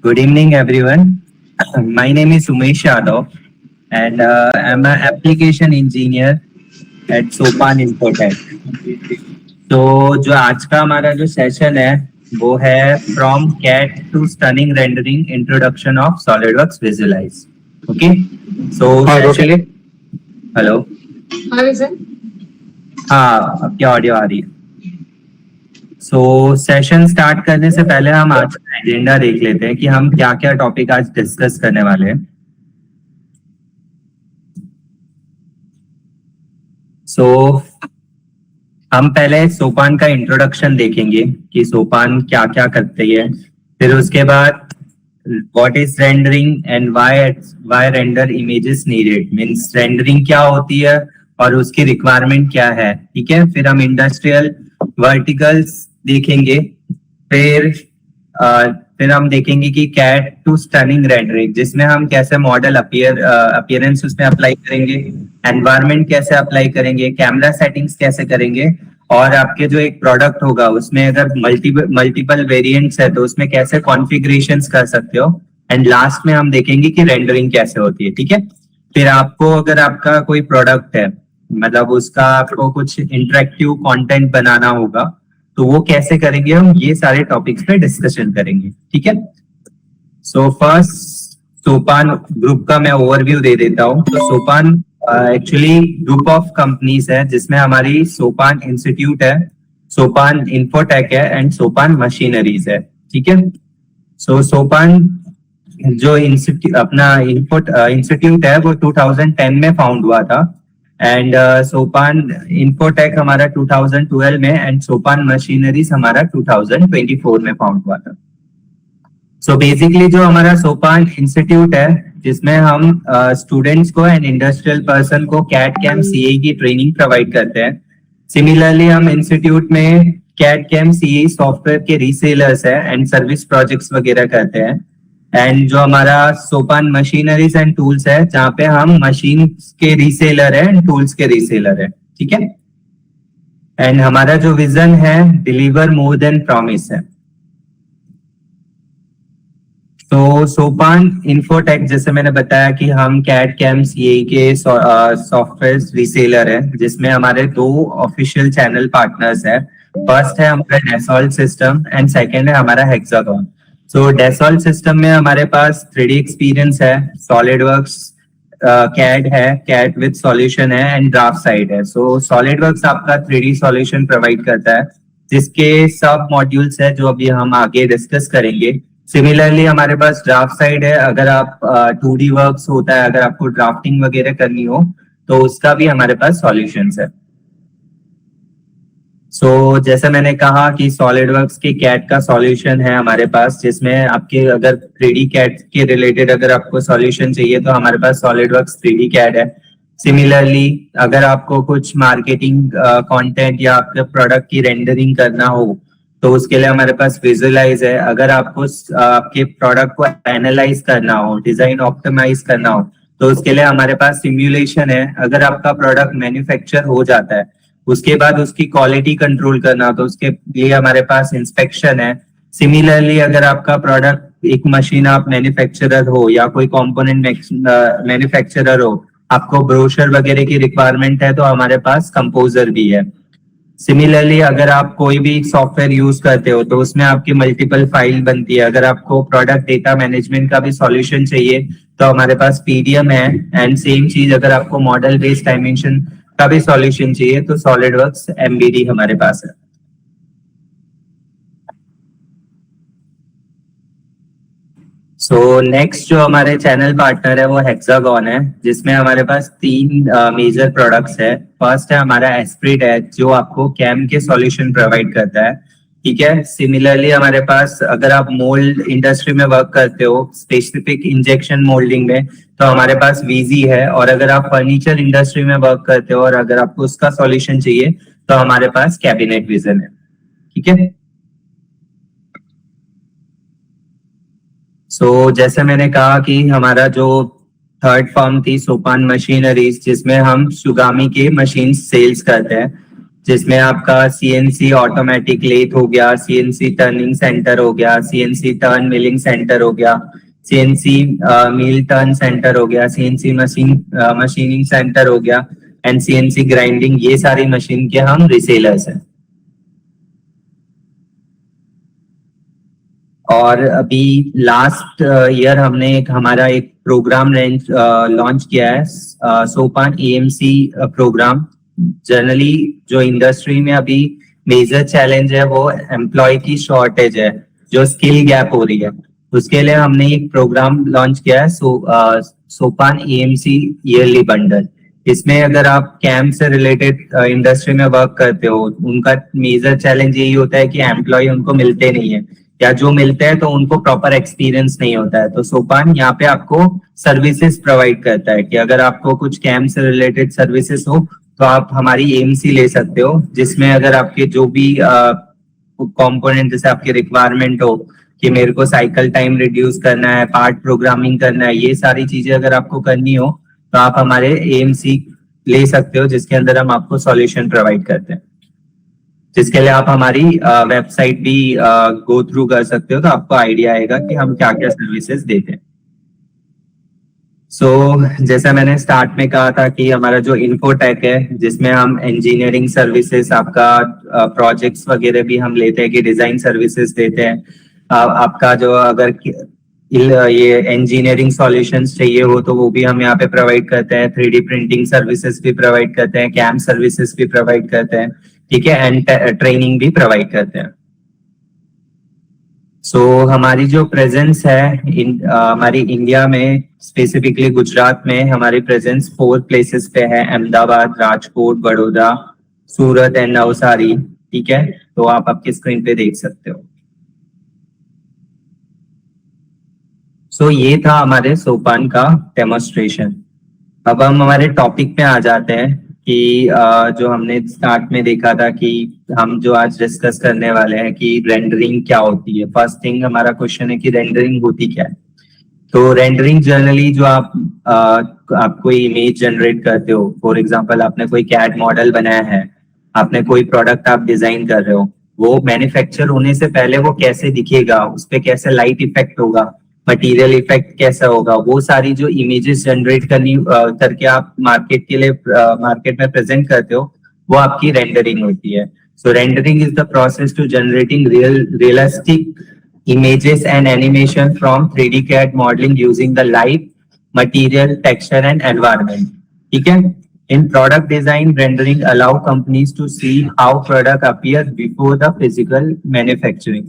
Good evening, everyone. My name is Umesh Yadav, and I'm an application engineer at Sopan Infotech. तो जो आज का हमारा जो सेशन है वो है from CAD to stunning rendering introduction of SolidWorks visualize. Okay, so totally. Hello. हाँ विजन. हाँ, आपकी ऑडियो आ रही है. सो सेशन स्टार्ट करने से पहले हम आज का एजेंडा देख लेते हैं कि हम क्या क्या टॉपिक आज डिस्कस करने वाले हैं. सो हम पहले सोपान का इंट्रोडक्शन देखेंगे कि सोपान क्या क्या करती है. फिर उसके बाद what is rendering and why render images needed, means rendering क्या होती है और उसकी रिक्वायरमेंट क्या है. ठीक है, फिर हम इंडस्ट्रियल वर्टिकल्स देखेंगे. फिर हम देखेंगे कि कैट टू स्टनिंग रेंडरिंग, जिसमें हम कैसे मॉडल अपीयरेंस उसमें अप्लाई करेंगे, एनवायरनमेंट कैसे अप्लाई करेंगे, कैमरा सेटिंग्स कैसे करेंगे, और आपके जो एक प्रोडक्ट होगा उसमें अगर मल्टीपल वेरिएंट्स है तो उसमें कैसे कॉन्फ़िगरेशंस कर सकते हो. एंड लास्ट में हम देखेंगे कि रेंडरिंग कैसे होती है. ठीक है, फिर आपको अगर आपका कोई प्रोडक्ट है, मतलब उसका आपको कुछ इंटरेक्टिव कंटेंट बनाना होगा तो वो कैसे करेंगे, हम ये सारे टॉपिक्स पे डिस्कशन करेंगे. ठीक है, सो फर्स्ट सोपान ग्रुप का मैं ओवरव्यू दे देता हूँ. तो सोपान एक्चुअली ग्रुप ऑफ कंपनीज है जिसमें हमारी सोपान इंस्टीट्यूट है, सोपान इन्फोटेक है एंड सोपान मशीनरीज है. ठीक है, सो सोपान जो अपना इंस्टीट्यूट है वो 2010 में फाउंड हुआ था एंड सोपान इन्फोटेक हमारा 2012 में एंड सोपान मशीनरीज हमारा 2024 में फाउंड हुआ था. सो बेसिकली जो हमारा सोपान इंस्टीट्यूट है जिसमें हम स्टूडेंट्स को एंड इंडस्ट्रियल पर्सन को कैट कैम सीए की ट्रेनिंग प्रोवाइड करते हैं. सिमिलरली हम इंस्टीट्यूट में कैट कैम सीए सॉफ्टवेयर के रीसेलर्स है एंड सर्विस प्रोजेक्ट्स वगैरह करते हैं. एंड जो हमारा सोपान मशीनरीज एंड टूल्स है जहाँ पे हम मशीन के रीसेलर है एंड टूल्स के रीसेलर है. ठीक है, एंड हमारा जो विजन है डिलीवर मोर देन प्रॉमिस है. तो सोपान इन्फोटेक, जैसे मैंने बताया कि हम कैट कैम सीए के सॉफ्टवेयर रीसेलर है जिसमें हमारे 2 ऑफिशियल चैनल पार्टनर्स है. फर्स्ट है हमारा डेसॉल्ट सिस्टम एंड सेकेंड है हमारा हेक्सागॉन. सो डेसॉल्ट सिस्टम में हमारे पास 3D एक्सपीरियंस है, सॉलिडवर्क्स कैड है, कैड विद सॉल्यूशन है एंड ड्राफ्ट साइड है. सो सॉलिडवर्क्स आपका 3D सॉल्यूशन प्रोवाइड करता है जिसके सब मॉड्यूल्स है जो अभी हम आगे डिस्कस करेंगे. सिमिलरली हमारे पास ड्राफ्ट साइड है, अगर आप 2D वर्क्स होता है, अगर आपको ड्राफ्टिंग वगैरह करनी हो तो उसका भी हमारे पास सॉल्यूशंस है. सो जैसे मैंने कहा कि सॉलिडवर्क्स के कैट का सॉल्यूशन है हमारे पास, जिसमें आपके अगर 3D कैट के रिलेटेड अगर आपको सॉल्यूशन चाहिए तो हमारे पास सॉलिडवर्क्स 3D कैट है. सिमिलरली अगर आपको कुछ मार्केटिंग कंटेंट या आपके प्रोडक्ट की रेंडरिंग करना हो तो उसके लिए हमारे पास विजुअलाइज है. अगर आपको आपके प्रोडक्ट को एनालाइज करना हो, डिजाइन ऑप्टिमाइज करना हो तो उसके लिए हमारे पास सिमुलेशन है. अगर आपका प्रोडक्ट मैन्युफैक्चर हो जाता है उसके बाद उसकी क्वालिटी कंट्रोल करना हो तो उसके लिए हमारे पास इंस्पेक्शन है. सिमिलरली अगर आपका प्रोडक्ट एक मशीन आप मैन्युफैक्चरर हो या कोई कंपोनेंट मैन्युफैक्चरर हो, आपको ब्रोशर वगैरह की रिक्वायरमेंट है तो हमारे पास कंपोजर भी है. सिमिलरली अगर आप कोई भी सॉफ्टवेयर यूज करते हो तो उसमें आपकी मल्टीपल फाइल बनती है. अगर आपको प्रोडक्ट डेटा मैनेजमेंट का भी सॉल्यूशन चाहिए तो हमारे पास पीडीएम है. एंड सेम चीज अगर आपको मॉडल बेस्ड डायमेंशन का भी सॉल्यूशन चाहिए तो सॉलिडवर्क्स एमबीडी हमारे पास है. सो नेक्स्ट जो हमारे चैनल पार्टनर है वो हेक्सागॉन है जिसमें हमारे पास 3 मेजर प्रोडक्ट्स है. फर्स्ट है हमारा एस्प्रिट है जो आपको कैम के सॉल्यूशन प्रोवाइड करता है. ठीक है, सिमिलरली हमारे पास अगर आप मोल्ड इंडस्ट्री में वर्क करते हो, स्पेसिफिक इंजेक्शन मोल्डिंग में, तो हमारे पास वीजी है. और अगर आप फर्नीचर इंडस्ट्री में वर्क करते हो और अगर आपको उसका सॉल्यूशन चाहिए तो हमारे पास कैबिनेट विजन है. ठीक है, सो जैसे मैंने कहा कि हमारा जो थर्ड फर्म थी सोपान मशीनरीज जिसमें हम सुगामी के मशीन सेल्स करते हैं. जिसमें आपका सीएनसी ऑटोमेटिक लेथ हो गया, सीएनसी टर्निंग सेंटर हो गया, सीएनसी टर्न मिलिंग सेंटर हो गया, सीएनसी मिल टर्न सेंटर हो गया, सीएनसी मशीनिंग सेंटर हो गया एंड सीएनसी ग्राइंडिंग, ये सारी मशीन के हम रिसेलर्स हैं। और अभी लास्ट ईयर हमने हमारा एक प्रोग्राम लॉन्च किया है, सोपान एएमसी प्रोग्राम। जनरली जो इंडस्ट्री में अभी मेजर चैलेंज है वो एम्प्लॉय की शॉर्टेज है, जो स्किल गैप हो रही है। उसके लिए हमने एक प्रोग्राम लॉन्च किया है, सोपान एएमसी ईयरली बंडल। इसमें अगर आप कैंप से रिलेटेड इंडस्ट्री में वर्क करते हो, उनका मेजर चैलेंज यही होता है कि एम्प्लॉय उनको मिलते नहीं है, या जो मिलते हैं तो उनको प्रॉपर एक्सपीरियंस नहीं होता है। तो सोपान यहाँ पे आपको सर्विसेज प्रोवाइड करता है कि अगर आपको कुछ कैंप से रिलेटेड सर्विसेज हो तो आप हमारी एएमसी ले सकते हो, जिसमें अगर आपके जो भी कंपोनेंट जैसे आपकी रिक्वायरमेंट हो कि मेरे को साइकिल टाइम रिड्यूस करना है, पार्ट प्रोग्रामिंग करना है, ये सारी चीजें अगर आपको करनी हो तो आप हमारे एएमसी ले सकते हो, जिसके अंदर हम आपको सॉल्यूशन प्रोवाइड करते हैं। जिसके लिए आप हमारी वेबसाइट भी गो थ्रू कर सकते हो, तो आपको आइडिया आएगा कि हम क्या क्या सर्विसेज देते हैं। जैसा मैंने स्टार्ट में कहा था कि हमारा जो इन्फोटेक है, जिसमें हम इंजीनियरिंग सर्विसेज, आपका प्रोजेक्ट्स वगैरह भी हम लेते हैं, कि डिजाइन सर्विसेज देते हैं। आपका जो अगर ये इंजीनियरिंग सॉल्यूशंस चाहिए हो तो वो भी हम यहाँ पे प्रोवाइड करते हैं। 3D प्रिंटिंग सर्विसेज भी प्रोवाइड करते हैं, कैम्प सर्विसेज भी प्रोवाइड करते हैं, ठीक है, एंड ट्रेनिंग भी प्रोवाइड करते हैं। हमारी जो प्रेजेंस है हमारी इंडिया में, स्पेसिफिकली गुजरात में हमारी प्रेजेंस 4 प्लेसेस पे है, अहमदाबाद, राजकोट, बड़ौदा, सूरत एंड नवसारी, ठीक है। तो आप आपकी स्क्रीन पे देख सकते हो। ये था हमारे सोपान का डेमोन्स्ट्रेशन। अब हम हमारे टॉपिक पे आ जाते हैं कि जो हमने स्टार्ट में देखा था कि हम जो आज डिस्कस करने वाले हैं कि रेंडरिंग क्या होती है। फर्स्ट थिंग हमारा क्वेश्चन है कि रेंडरिंग होती क्या है। तो रेंडरिंग जनरली जो आप कोई इमेज जनरेट करते हो, फॉर एग्जांपल आपने कोई कैड मॉडल बनाया है, आपने कोई प्रोडक्ट आप डिजाइन कर रहे हो, वो मैन्युफैक्चर होने से पहले वो कैसे दिखेगा, उस पर कैसे लाइट इफेक्ट होगा, मटेरियल इफेक्ट कैसा होगा, वो सारी जो इमेजेस जनरेट करके आप मार्केट में प्रेजेंट करते हो, वो आपकी रेंडरिंग होती है। So rendering is the process to generating realistic images and animation from 3D CAD modeling using the light, material, texture and environment. ठीक है? In product design, rendering allow companies to see how product appear before the physical manufacturing.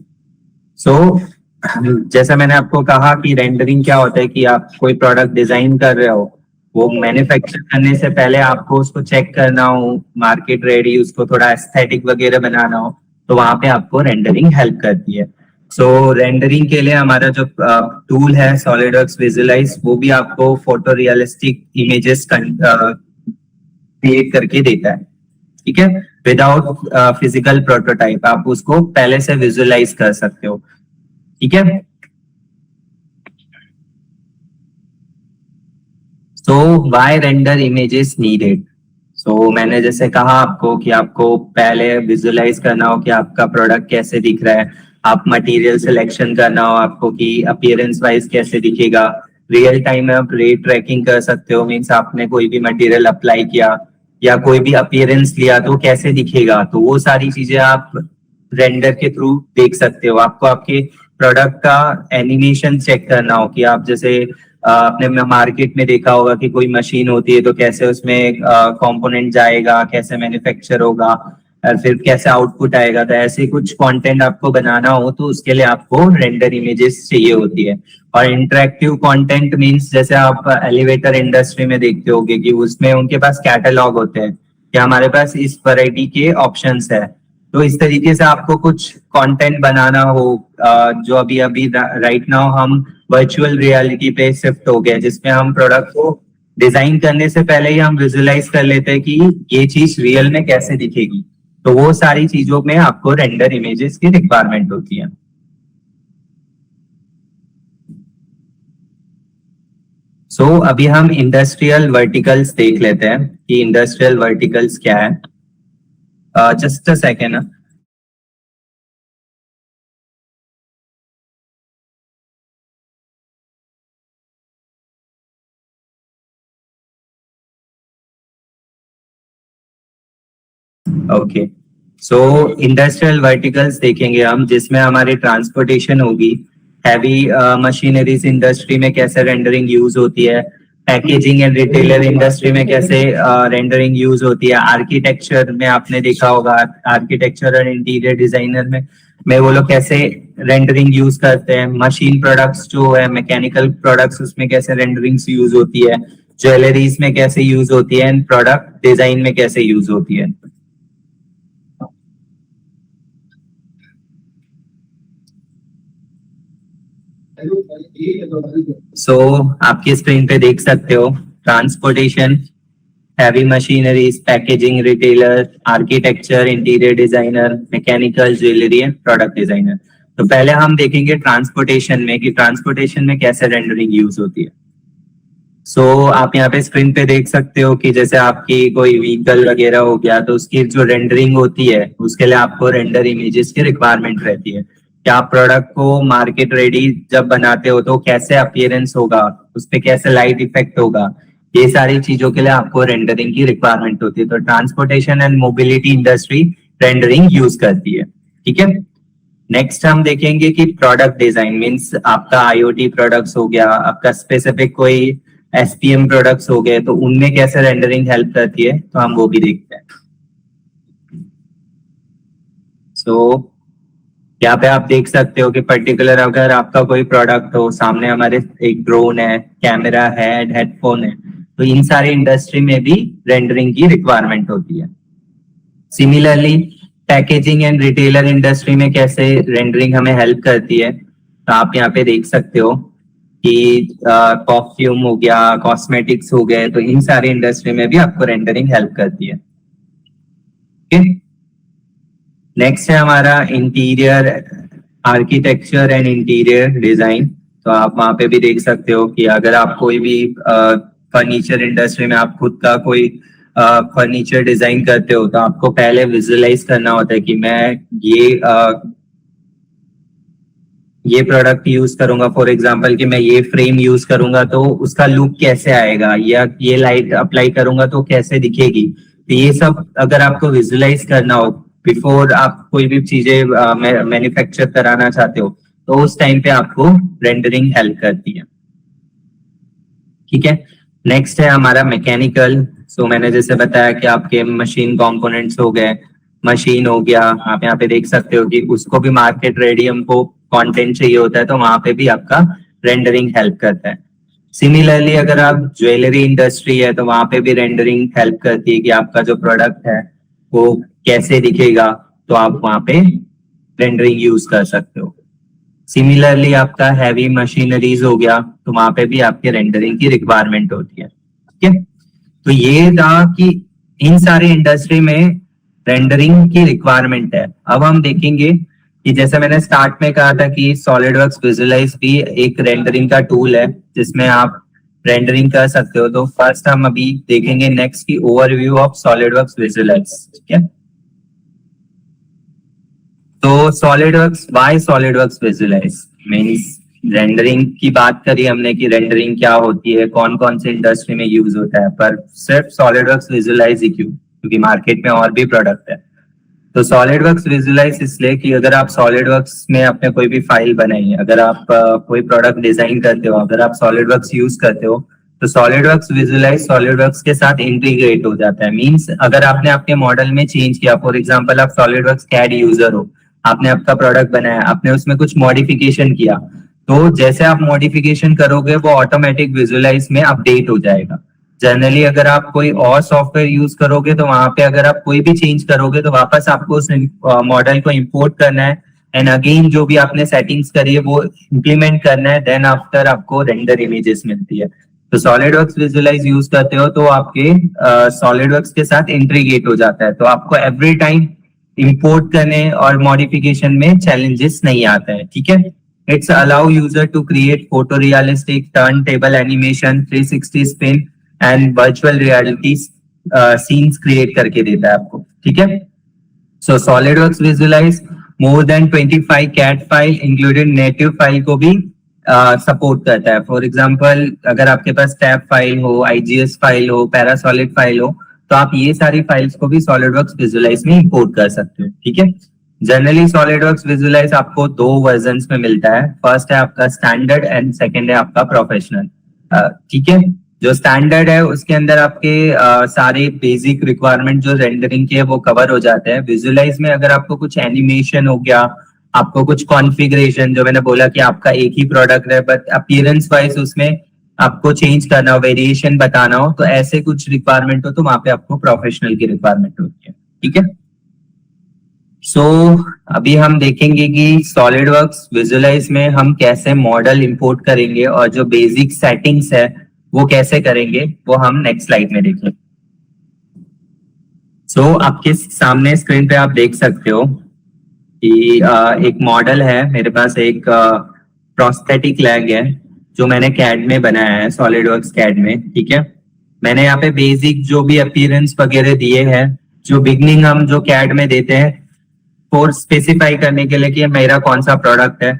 So जैसा मैंने आपको कहा कि rendering क्या होता है कि आप कोई प्रोडक्ट डिजाइन कर रहे हो, वो मैन्युफैक्चर करने से पहले आपको उसको चेक करना हो, मार्केट रेडी, उसको थोड़ा एस्थेटिक वगैरह बनाना हो, तो वहां पे आपको रेंडरिंग हेल्प करती है। रेंडरिंग के लिए हमारा जो टूल है सॉलिडवर्क्स विजुअलाइज, वो भी आपको फोटो रियलिस्टिक इमेजेस क्रिएट करके देता है, ठीक है, विदाउट फिजिकल प्रोटोटाइप। आप उसको पहले से विजुअलाइज कर सकते हो, ठीक है। Why render images needed. मैंने जैसे कहा आपको कि आपको पहले विजुअलाइज करना हो कि आपका प्रोडक्ट कैसे दिख रहा है, आप मटेरियल सिलेक्शन करना हो आपको कि अपीयरेंस वाइज कैसे दिखेगा, रियल टाइम में आप रे ट्रैकिंग कर सकते हो, मीन्स आपने कोई भी मटेरियल अप्लाई किया या कोई भी अपीयरेंस लिया तो कैसे दिखेगा, तो वो सारी चीजें आप रेंडर के थ्रू देख सकते हो। आपको आपके प्रोडक्ट का एनिमेशन चेक करना हो कि आप जैसे आपने मार्केट में देखा होगा कि कोई मशीन होती है तो कैसे उसमें कंपोनेंट जाएगा, कैसे मैन्युफैक्चर होगा और फिर कैसे आउटपुट आएगा, तो ऐसे कुछ कंटेंट आपको बनाना हो तो उसके लिए आपको रेंडर इमेजेस चाहिए होती है। और इंटरेक्टिव कंटेंट मींस जैसे आप एलिवेटर इंडस्ट्री में देखते होंगे कि उसमें उनके पास कैटलॉग होते हैं कि हमारे पास इस वैरायटी के ऑप्शंस है, तो इस तरीके से आपको कुछ कंटेंट बनाना हो, जो अभी अभी राइट नाउ हम वर्चुअल रियलिटी पे शिफ्ट हो गए, जिसमें हम प्रोडक्ट को डिजाइन करने से पहले ही हम विजुअलाइज कर लेते हैं कि ये चीज रियल में कैसे दिखेगी, तो वो सारी चीजों में आपको रेंडर इमेजेस की रिक्वायरमेंट होती है। अभी हम इंडस्ट्रियल वर्टिकल्स देख लेते हैं कि इंडस्ट्रियल वर्टिकल्स क्या है। Just a second. Okay, so industrial verticals देखेंगे हम, जिसमें हमारी ट्रांसपोर्टेशन होगी, हैवी मशीनरीज इंडस्ट्री में कैसे रेंडरिंग यूज होती है, पैकेजिंग एंड रिटेलर इंडस्ट्री में कैसे रेंडरिंग यूज होती है, आर्किटेक्चर में आपने देखा होगा, आर्किटेक्चर और इंटीरियर डिजाइनर में वो लोग कैसे रेंडरिंग यूज करते हैं, मशीन प्रोडक्ट्स जो है, मैकेनिकल प्रोडक्ट्स, उसमें कैसे रेंडरिंग्स यूज होती है, ज्वेलरीज में कैसे यूज होती है, एंड प्रोडक्ट डिजाइन में कैसे यूज होती है। सो आपकी स्क्रीन पे देख सकते हो, transportation, heavy machineries, packaging, retailer, architecture, interior designer, mechanical, jewellery and product designer. तो पहले हम देखेंगे ट्रांसपोर्टेशन में कि ट्रांसपोर्टेशन में कैसे रेंडरिंग यूज होती है। सो आप यहाँ पे स्क्रीन पे देख सकते हो कि जैसे आपकी कोई व्हीकल वगैरह हो गया, तो उसकी जो रेंडरिंग होती है उसके लिए आपको रेंडर इमेजेस की रिक्वायरमेंट रहती है कि आप प्रोडक्ट को मार्केट रेडी जब बनाते हो तो कैसे अपीयरेंस होगा, उस पर कैसे लाइट इफेक्ट होगा, ये सारी चीजों के लिए आपको रेंडरिंग की रिक्वायरमेंट होती है। तो transportation and mobility industry rendering use करती है। ठीक है, नेक्स्ट हम देखेंगे कि प्रोडक्ट डिजाइन मीन्स आपका आईओटी प्रोडक्ट्स हो गया, आपका स्पेसिफिक कोई एसपीएम प्रोडक्ट्स हो गए, तो उनमें कैसे रेंडरिंग हेल्प करती है, तो हम वो भी देखते हैं। सो यहाँ पे आप देख सकते हो कि पर्टिकुलर अगर आपका कोई प्रोडक्ट हो, सामने हमारे एक ड्रोन है, कैमरा है, हेडफोन है, तो इन सारी इंडस्ट्री में भी रेंडरिंग की रिक्वायरमेंट होती है। Similarly packaging and retailer industry में कैसे रेंडरिंग हमें हेल्प करती है, तो आप यहाँ पे देख सकते हो कि परफ्यूम हो गया, कॉस्मेटिक्स हो गए, तो इन सारी इंडस्ट्री में भी आपको रेंडरिंग हेल्प करती है। नेक्स्ट है हमारा interior architecture and interior design. तो आप वहां पे भी देख सकते हो कि अगर आप कोई भी फर्नीचर इंडस्ट्री में आप खुद का कोई फर्नीचर डिजाइन करते हो, तो आपको पहले विजुअलाइज करना होता है कि मैं ये प्रोडक्ट यूज करूंगा, फॉर एग्जांपल कि मैं ये फ्रेम यूज करूंगा तो उसका लुक कैसे आएगा, या ये लाइट अप्लाई करूंगा तो कैसे दिखेगी। तो ये सब अगर आपको विजुअलाइज करना हो बिफोर आप कोई भी चीजें मैन्युफैक्चर कराना चाहते हो, तो उस टाइम पे आपको रेंडरिंग हेल्प करती है। ठीक है, नेक्स्ट है हमारा मैकेनिकल। सो मैंने जैसे बताया कि आपके मशीन कंपोनेंट्स हो गए, मशीन हो गया, आप यहाँ पे देख सकते हो कि उसको भी मार्केट रेडी हमको कंटेंट चाहिए होता है, तो वहां पे भी आपका रेंडरिंग हेल्प करता है। सिमिलरली अगर आप ज्वेलरी इंडस्ट्री है, तो वहां पे भी रेंडरिंग हेल्प करती है कि आपका जो प्रोडक्ट है वो कैसे दिखेगा, तो आप वहां पे रेंडरिंग यूज कर सकते हो। सिमिलरली आपका हैवी मशीनरीज हो गया, तो वहां पे भी आपके रेंडरिंग की रिक्वायरमेंट होती है। ठीक है, तो ये था कि इन सारी इंडस्ट्री में रेंडरिंग की रिक्वायरमेंट है। अब हम देखेंगे कि जैसे मैंने स्टार्ट में कहा था कि सॉलिडवर्क्स विजुअलाइज भी एक रेंडरिंग का टूल है जिसमें आप रेंडरिंग कर सकते हो। तो फर्स्ट हम अभी देखेंगे नेक्स्ट की ओवरव्यू ऑफ सॉलिडवर्क्स विजुअलाइज। ठीक है, तो SolidWorks, why SolidWorks visualize means rendering की बात करी हमने कि रेंडरिंग क्या होती है, कौन कौन से इंडस्ट्री में यूज होता है, पर सिर्फ सॉलिडवर्क्स विजुअलाइज ही क्यों, क्योंकि मार्केट में और भी प्रोडक्ट है। तो सॉलिडवर्क्स विजुअलाइज इसलिए कि अगर आप सॉलिडवर्क्स में आपने कोई भी फाइल बनाई है, अगर आप कोई प्रोडक्ट डिजाइन करते हो, अगर आप सॉलिडवर्क्स यूज करते हो, तो सॉलिडवर्क्स विजुअलाइज सॉलिडवर्क्स के साथ इंटीग्रेट हो जाता है। मींस अगर आपने आपके मॉडल में चेंज किया, फॉर एग्जांपल आप सॉलिडवर्क्स कैड यूजर हो, आपने आपका प्रोडक्ट बनाया, आपने उसमें कुछ मॉडिफिकेशन किया, तो जैसे आप मॉडिफिकेशन करोगे वो ऑटोमेटिक विजुअलाइज में अपडेट हो जाएगा। जनरली अगर आप कोई और सॉफ्टवेयर यूज करोगे, तो वहां पे अगर आप कोई भी चेंज करोगे तो वापस आपको उस मॉडल को इंपोर्ट करना है, एंड अगेन जो भी आपने सेटिंग्स करी है वो इम्प्लीमेंट करना है, देन आफ्टर आपको रेंडर इमेजेस मिलती है। तो सॉलिडवर्क्स विजुअलाइज यूज करते हो तो आपके सॉलिडवर्क्स के साथ इंटीग्रेट हो जाता है, तो आपको एवरी टाइम इंपोर्ट करने और मॉडिफिकेशन में चैलेंजेस नहीं आता है। ठीक है, it's allow user to create photo realistic turntable animation, 360 spin and virtual reality scenes create करके देता है आपको। ठीक है, so SolidWorks visualize more than 25 CAD file including native file को भी सपोर्ट करता है। फॉर एग्जांपल अगर आपके पास टैब फाइल हो, IGS फाइल हो, पैरासॉलिड फाइल हो, तो आप ये सारी फाइल्स को भी SolidWorks विजुलाइज में इंपोर्ट कर सकते हो। ठीक है, जनरली SolidWorks विजुलाइज आपको 2 वर्जन्स में मिलता है। फर्स्ट है आपका स्टैंडर्ड एंड सेकंड है आपका प्रोफेशनल। ठीक है, जो स्टैंडर्ड है उसके अंदर आपके सारे बेसिक रिक्वायरमेंट जो रेंडरिंग के वो कवर हो जाते हैं। विजुलाइज में अगर आपको कुछ एनिमेशन हो गया, आपको कुछ कॉन्फ़िगरेशन, जो मैंने बोला कि आपका एक ही प्रोडक्ट है बट अपीयरेंस वाइज उसमें आपको चेंज करना हो, वेरिएशन बताना हो, तो ऐसे कुछ रिक्वायरमेंट हो तो वहां पे आपको प्रोफेशनल की रिक्वायरमेंट होती है। ठीक है, सो अभी हम देखेंगे कि SolidWorks विजुलाइज में हम कैसे मॉडल इंपोर्ट करेंगे और जो बेसिक सेटिंग्स है वो कैसे करेंगे, वो हम नेक्स्ट स्लाइड में देखेंगे। सो आपके सामने स्क्रीन पे आप देख सकते हो कि एक मॉडल है मेरे पास, एक प्रोस्थेटिक लेग है जो मैंने कैड में बनाया है, SolidWorks कैड में। ठीक है, मैंने यहाँ पे बेसिक जो भी अपीयरेंस वगैरह दिए हैं, जो बिगनिंग हम जो कैड में देते हैं फॉर स्पेसिफाई करने के लिए कि मेरा कौन सा प्रोडक्ट है,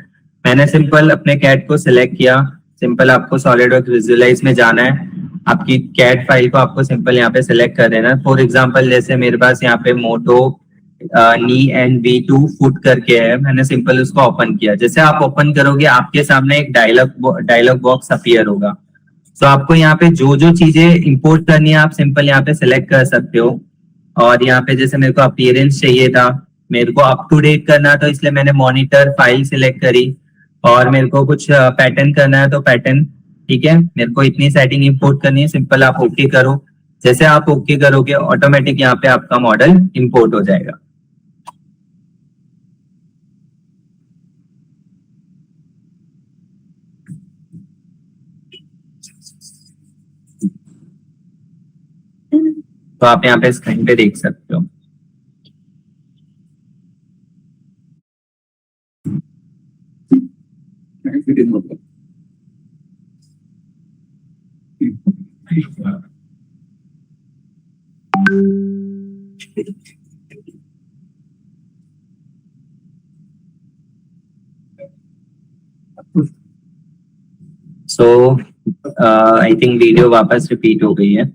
मैंने सिंपल अपने कैड को सिलेक्ट किया। सिंपल आपको SolidWorks विजुलाइज में जाना है, आपकी कैड फाइल को आपको सिंपल यहाँ पे सिलेक्ट कर देना। फॉर एग्जांपल जैसे मेरे पास यहाँ पे मोटो नी एंड V2 फुट करके है, मैंने सिंपल उसको ओपन किया। जैसे आप ओपन करोगे आपके सामने एक डायलॉग बॉक्स अपीयर होगा। तो आपको यहाँ पे जो जो चीजें इंपोर्ट करनी है आप सिंपल यहाँ पे सिलेक्ट कर सकते हो। और यहाँ पे जैसे मेरे को अपीयरेंस चाहिए था, मेरे को अप टू डेट करना था, इसलिए मैंने मॉनिटर फाइल सिलेक्ट करी। और मेरे को कुछ पैटर्न करना है तो पैटर्न। ठीक है, मेरे को इतनी सेटिंग इंपोर्ट करनी है, सिंपल आप ओके करो। जैसे आप ओके करोगे ऑटोमेटिक यहाँ पे आपका मॉडल इंपोर्ट हो जाएगा। तो आप यहाँ पे स्क्रीन पे देख सकते हो। सो आई थिंक वीडियो वापस रिपीट हो गई है। तो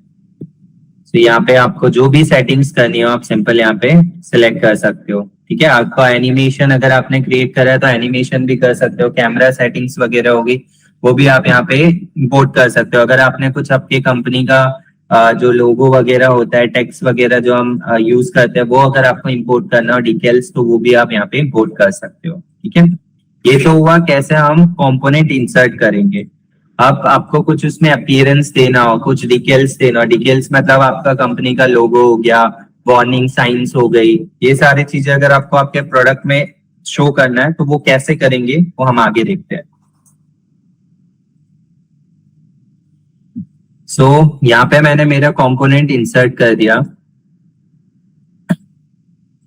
यहाँ पे आपको जो भी सेटिंग्स करनी हो आप सिंपल यहाँ पे सिलेक्ट कर सकते हो। ठीक है, आपका एनिमेशन अगर आपने क्रिएट करा है तो एनिमेशन भी कर सकते हो, कैमरा सेटिंग्स वगैरह होगी वो भी आप यहाँ पे इंपोर्ट कर सकते हो। अगर आपने कुछ आपकी कंपनी का जो लोगो वगैरह होता है, टेक्स्ट वगैरह जो हम यूज करते हैं, वो अगर आपको इंपोर्ट करना हो डिटेल्स, तो वो भी आप यहाँ पे इंपोर्ट कर सकते हो। ठीक है, ये तो हुआ कैसे हम कंपोनेंट इंसर्ट करेंगे। अब आपको कुछ उसमें अपीयरेंस देना हो, कुछ डिटेल्स देना हो। डिटेल्स मतलब आपका कंपनी का लोगो हो गया, वार्निंग साइंस हो गई, ये सारी चीजें अगर आपको आपके प्रोडक्ट में शो करना है तो वो कैसे करेंगे वो हम आगे देखते हैं। सो यहाँ पे मैंने मेरा कंपोनेंट इंसर्ट कर दिया।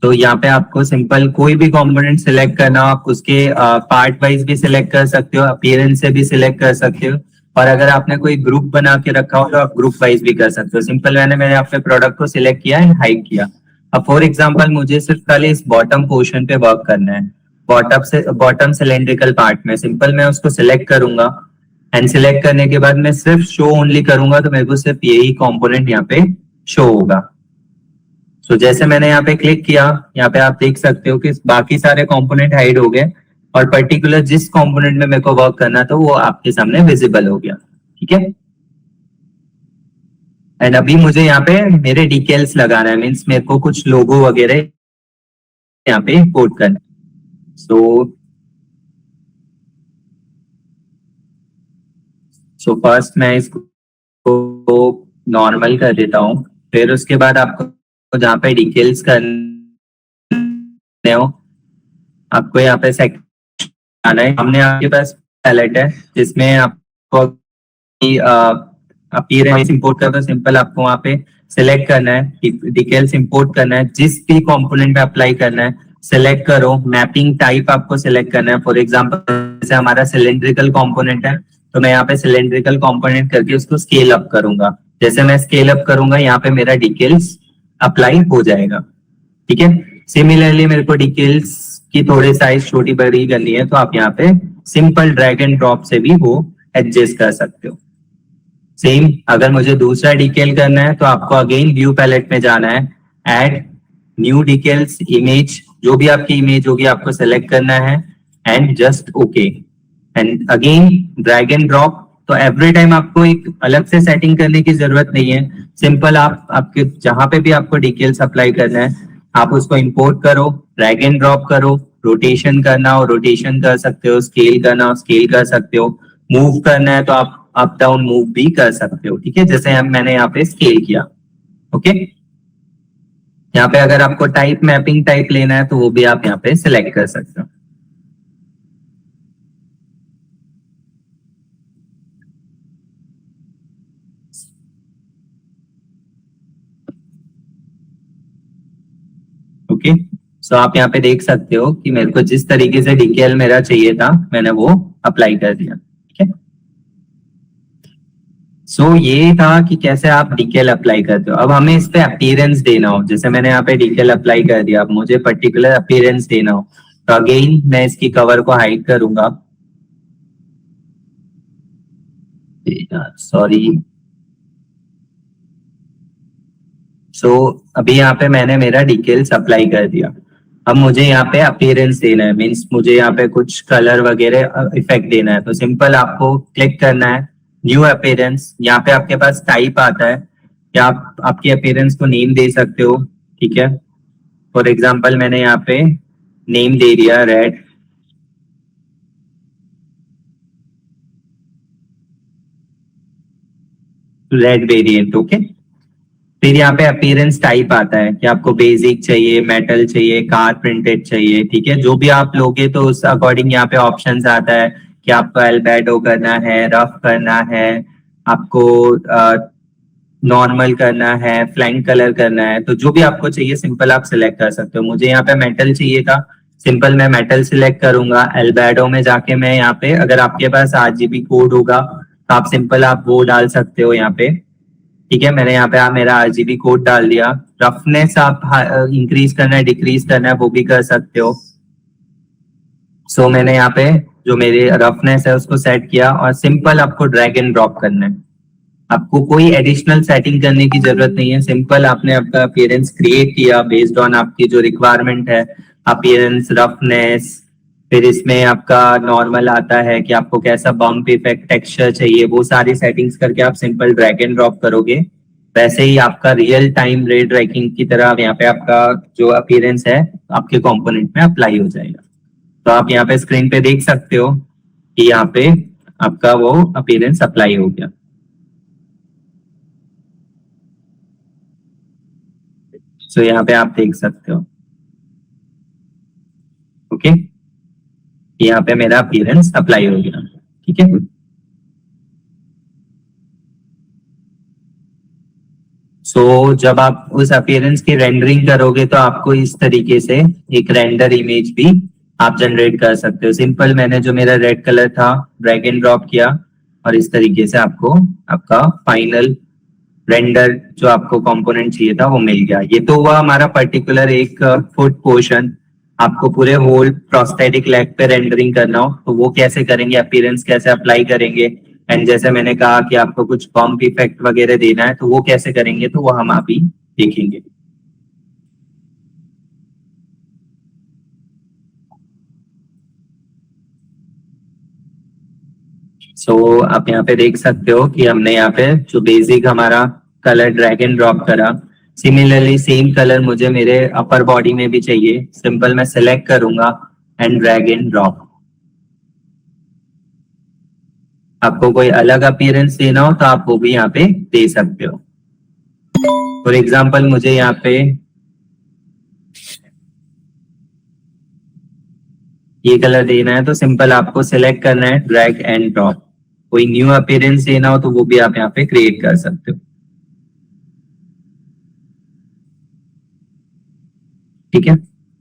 तो यहाँ पे आपको सिंपल कोई भी कंपोनेंट सिलेक्ट करना हो, आप उसके पार्ट वाइज भी सिलेक्ट कर सकते हो, अपीयरेंस से भी सिलेक्ट कर सकते हो, और अगर आपने कोई ग्रुप बना के रखा हो तो आप ग्रुप वाइज भी कर सकते हो। सिंपल मैंने मेरे अपने प्रोडक्ट को सिलेक्ट किया एंड हाइड किया। अब फॉर एग्जांपल मुझे सिर्फ खाली इस बॉटम पोर्शन पे वर्क करना है, बॉटम सिलेंड्रिकल पार्ट में। सिंपल मैं उसको सिलेक्ट करूंगा एंड सिलेक्ट करने के बाद मैं सिर्फ शो ओनली करूंगा तो मेरे को सिर्फ यही कंपोनेंट यहाँ पे शो होगा। तो जैसे मैंने यहाँ पे क्लिक किया, यहाँ पे आप देख सकते हो कि बाकी सारे कंपोनेंट हाइड हो गए और पर्टिकुलर जिस कंपोनेंट में मेरे को वर्क करना था वो आपके सामने विजिबल हो गया। ठीक है, एंड अभी मुझे यहाँ पे मेरे डिटेल्स लगाना है, मीन्स मेरे को कुछ लोगो वगैरह यहाँ पे इंपोर्ट करना है। सो फर्स्ट मैं इसको नॉर्मल कर देता हूँ, फिर उसके बाद आपको जहाँ पे डिटेल्स करने हो आपको यहाँ पे सेक्शन आना है। हमने आपके पास पैलेट है जिसमें आपको अपीयरेंस इंपोर्ट करना है। सिंपल आपको वहाँ पे सिलेक्ट करना है, डिटेल्स इंपोर्ट करना है, जिस भी कंपोनेंट पे अप्लाई करना है सिलेक्ट करो। मैपिंग टाइप आपको सिलेक्ट करना है। फॉर एग्जांपल जैसे हमारा सिलेंड्रिकल कंपोनेंट है तो मैं यहाँ पे सिलेंड्रिकल कंपोनेंट करके उसको स्केल अप करूंगा। जैसे मैं स्केल अप करूंगा यहाँ पे मेरा डिटेल्स अप्लाई हो जाएगा। ठीक है, सिमिलरली मेरे को डिटेल्स की थोड़े साइज छोटी बड़ी करनी है तो आप यहाँ पे सिंपल ड्रैग एंड ड्रॉप से भी वो एडजस्ट कर सकते हो। सेम अगर मुझे दूसरा डिटेल करना है तो आपको अगेन व्यू पैलेट में जाना है, ऐड न्यू डिटेल्स इमेज, जो भी आपकी इमेज होगी आपको सेलेक्ट करना है and just okay and again drag and drop. तो एवरी टाइम आपको एक अलग से सेटिंग करने की जरूरत नहीं है, सिंपल आप आपके जहां पे भी आपको डिटेल्स अप्लाई करना है आप उसको इंपोर्ट करो, ड्रैग एंड ड्रॉप करो, रोटेशन करना हो रोटेशन कर सकते हो, स्केल करना हो स्केल कर सकते हो, मूव करना है तो आप अप डाउन मूव भी कर सकते हो। ठीक है, जैसे मैंने यहाँ पे स्केल किया। ओके, यहाँ पे अगर आपको टाइप मैपिंग टाइप लेना है तो वो भी आप यहाँ पे सिलेक्ट कर सकते हो। ओके, सो आप यहाँ पे देख सकते हो कि मेरे को जिस तरीके से डीकेएल मेरा चाहिए था मैंने वो अप्लाई कर दिया। ठीक है, सो ये था कि कैसे आप डीकेएल अप्लाई करते हो। अब हमें इस पे अपीयरेंस देना हो, जैसे मैंने यहाँ पे डीकेएल अप्लाई कर दिया, अब मुझे पर्टिकुलर अपीयरेंस देना हो तो अगेन मैं इसकी कवर को हाइड करूंगा, सॉरी। सो अभी यहाँ पे मैंने मेरा डिटेल्स अप्लाई कर दिया, अब मुझे यहाँ पे अपीयरेंस देना है, मीन्स मुझे यहाँ पे कुछ कलर वगैरह इफेक्ट देना है। तो सिंपल आपको क्लिक करना है न्यू अपीयरेंस, यहाँ पे आपके पास टाइप आता है कि आप आपकी अपीयरेंस को नेम दे सकते हो। ठीक है, फॉर एग्जाम्पल मैंने यहाँ पे नेम दे दिया रेड, रेड वेरिएंट। ओके, फिर यहाँ पे अपीयरेंस टाइप आता है कि आपको बेसिक चाहिए, मेटल चाहिए, कार प्रिंटेड चाहिए। ठीक है, जो भी आप लोगे तो उस अकॉर्डिंग यहाँ पे ऑप्शंस आता है कि आपको एल्बेडो करना है, रफ करना है, आपको नॉर्मल करना है, फ्लैंक कलर करना है, तो जो भी आपको चाहिए सिंपल आप सिलेक्ट कर सकते हो। मुझे यहाँ पे मेटल चाहिए था, सिंपल मैं मेटल सिलेक्ट करूंगा। एल्बेडो में जाके मैं यहाँ पे अगर आपके पास RGB कोड होगा तो आप सिंपल आप वो डाल सकते हो यहाँ पे। ठीक है, मैंने यहाँ पे मेरा RGB कोड डाल दिया। रफनेस आप इंक्रीज करना है डिक्रीज करना है वो भी कर सकते हो। सो मैंने यहाँ पे जो मेरे रफनेस है उसको सेट किया और सिंपल आपको ड्रैग एंड ड्रॉप करना है, आपको कोई एडिशनल सेटिंग करने की जरूरत नहीं है। सिंपल आपने आपका अपीयरेंस क्रिएट किया बेस्ड ऑन आपकी जो रिक्वायरमेंट है, अपीयरेंस, रफनेस, फिर इसमें आपका नॉर्मल आता है कि आपको कैसा बम्प इफेक्ट टेक्सचर चाहिए, वो सारी सेटिंग्स करके आप सिंपल ड्रैग एंड ड्रॉप करोगे, वैसे ही आपका रियल टाइम रे ट्रैकिंग की तरह यहाँ पे आपका जो अपीयरेंस है आपके कंपोनेंट में अप्लाई हो जाएगा। तो आप यहाँ पे स्क्रीन पे देख सकते हो कि यहाँ पे आपका वो अपीयरेंस अप्लाई हो गया। सो यहाँ पे आप देख सकते हो। ओके, यहाँ पे मेरा अपीयरेंस अप्लाई हो गया। ठीक है, सो जब आप उस अपीयरेंस की रेंडरिंग करोगे तो आपको इस तरीके से एक रेंडर इमेज भी आप जनरेट कर सकते हो। सिंपल मैंने जो मेरा रेड कलर था ड्रैग एंड ड्रॉप किया और इस तरीके से आपको आपका फाइनल रेंडर जो आपको कंपोनेंट चाहिए था वो मिल गया। ये तो हुआ हमारा पर्टिकुलर एक फुट पोर्शन। आपको पूरे होल प्रोस्थेटिक लेग पे रेंडरिंग करना हो तो वो कैसे करेंगे, अपीयरेंस कैसे अप्लाई करेंगे, एंड जैसे मैंने कहा कि आपको कुछ बम्प इफेक्ट वगैरह देना है तो वो कैसे करेंगे तो वो हम अभी देखेंगे। सो आप यहाँ पे देख सकते हो कि हमने यहाँ पे जो बेसिक हमारा कलर ड्रैग एंड ड्रॉप करा, सिमिलरली सेम कलर मुझे मेरे अपर बॉडी में भी चाहिए। सिंपल मैं सिलेक्ट करूंगा एंड ड्रैग एंड ड्रॉप। आपको कोई अलग अपीयरेंस देना हो तो आप वो भी यहाँ पे दे सकते हो। फॉर एग्जाम्पल मुझे यहाँ पे ये कलर देना है तो सिंपल आपको सिलेक्ट करना है, ड्रैग एंड ड्रॉप। कोई न्यू अपीयरेंस देना हो तो वो भी आप यहाँ पे क्रिएट कर सकते हो। ठीक है,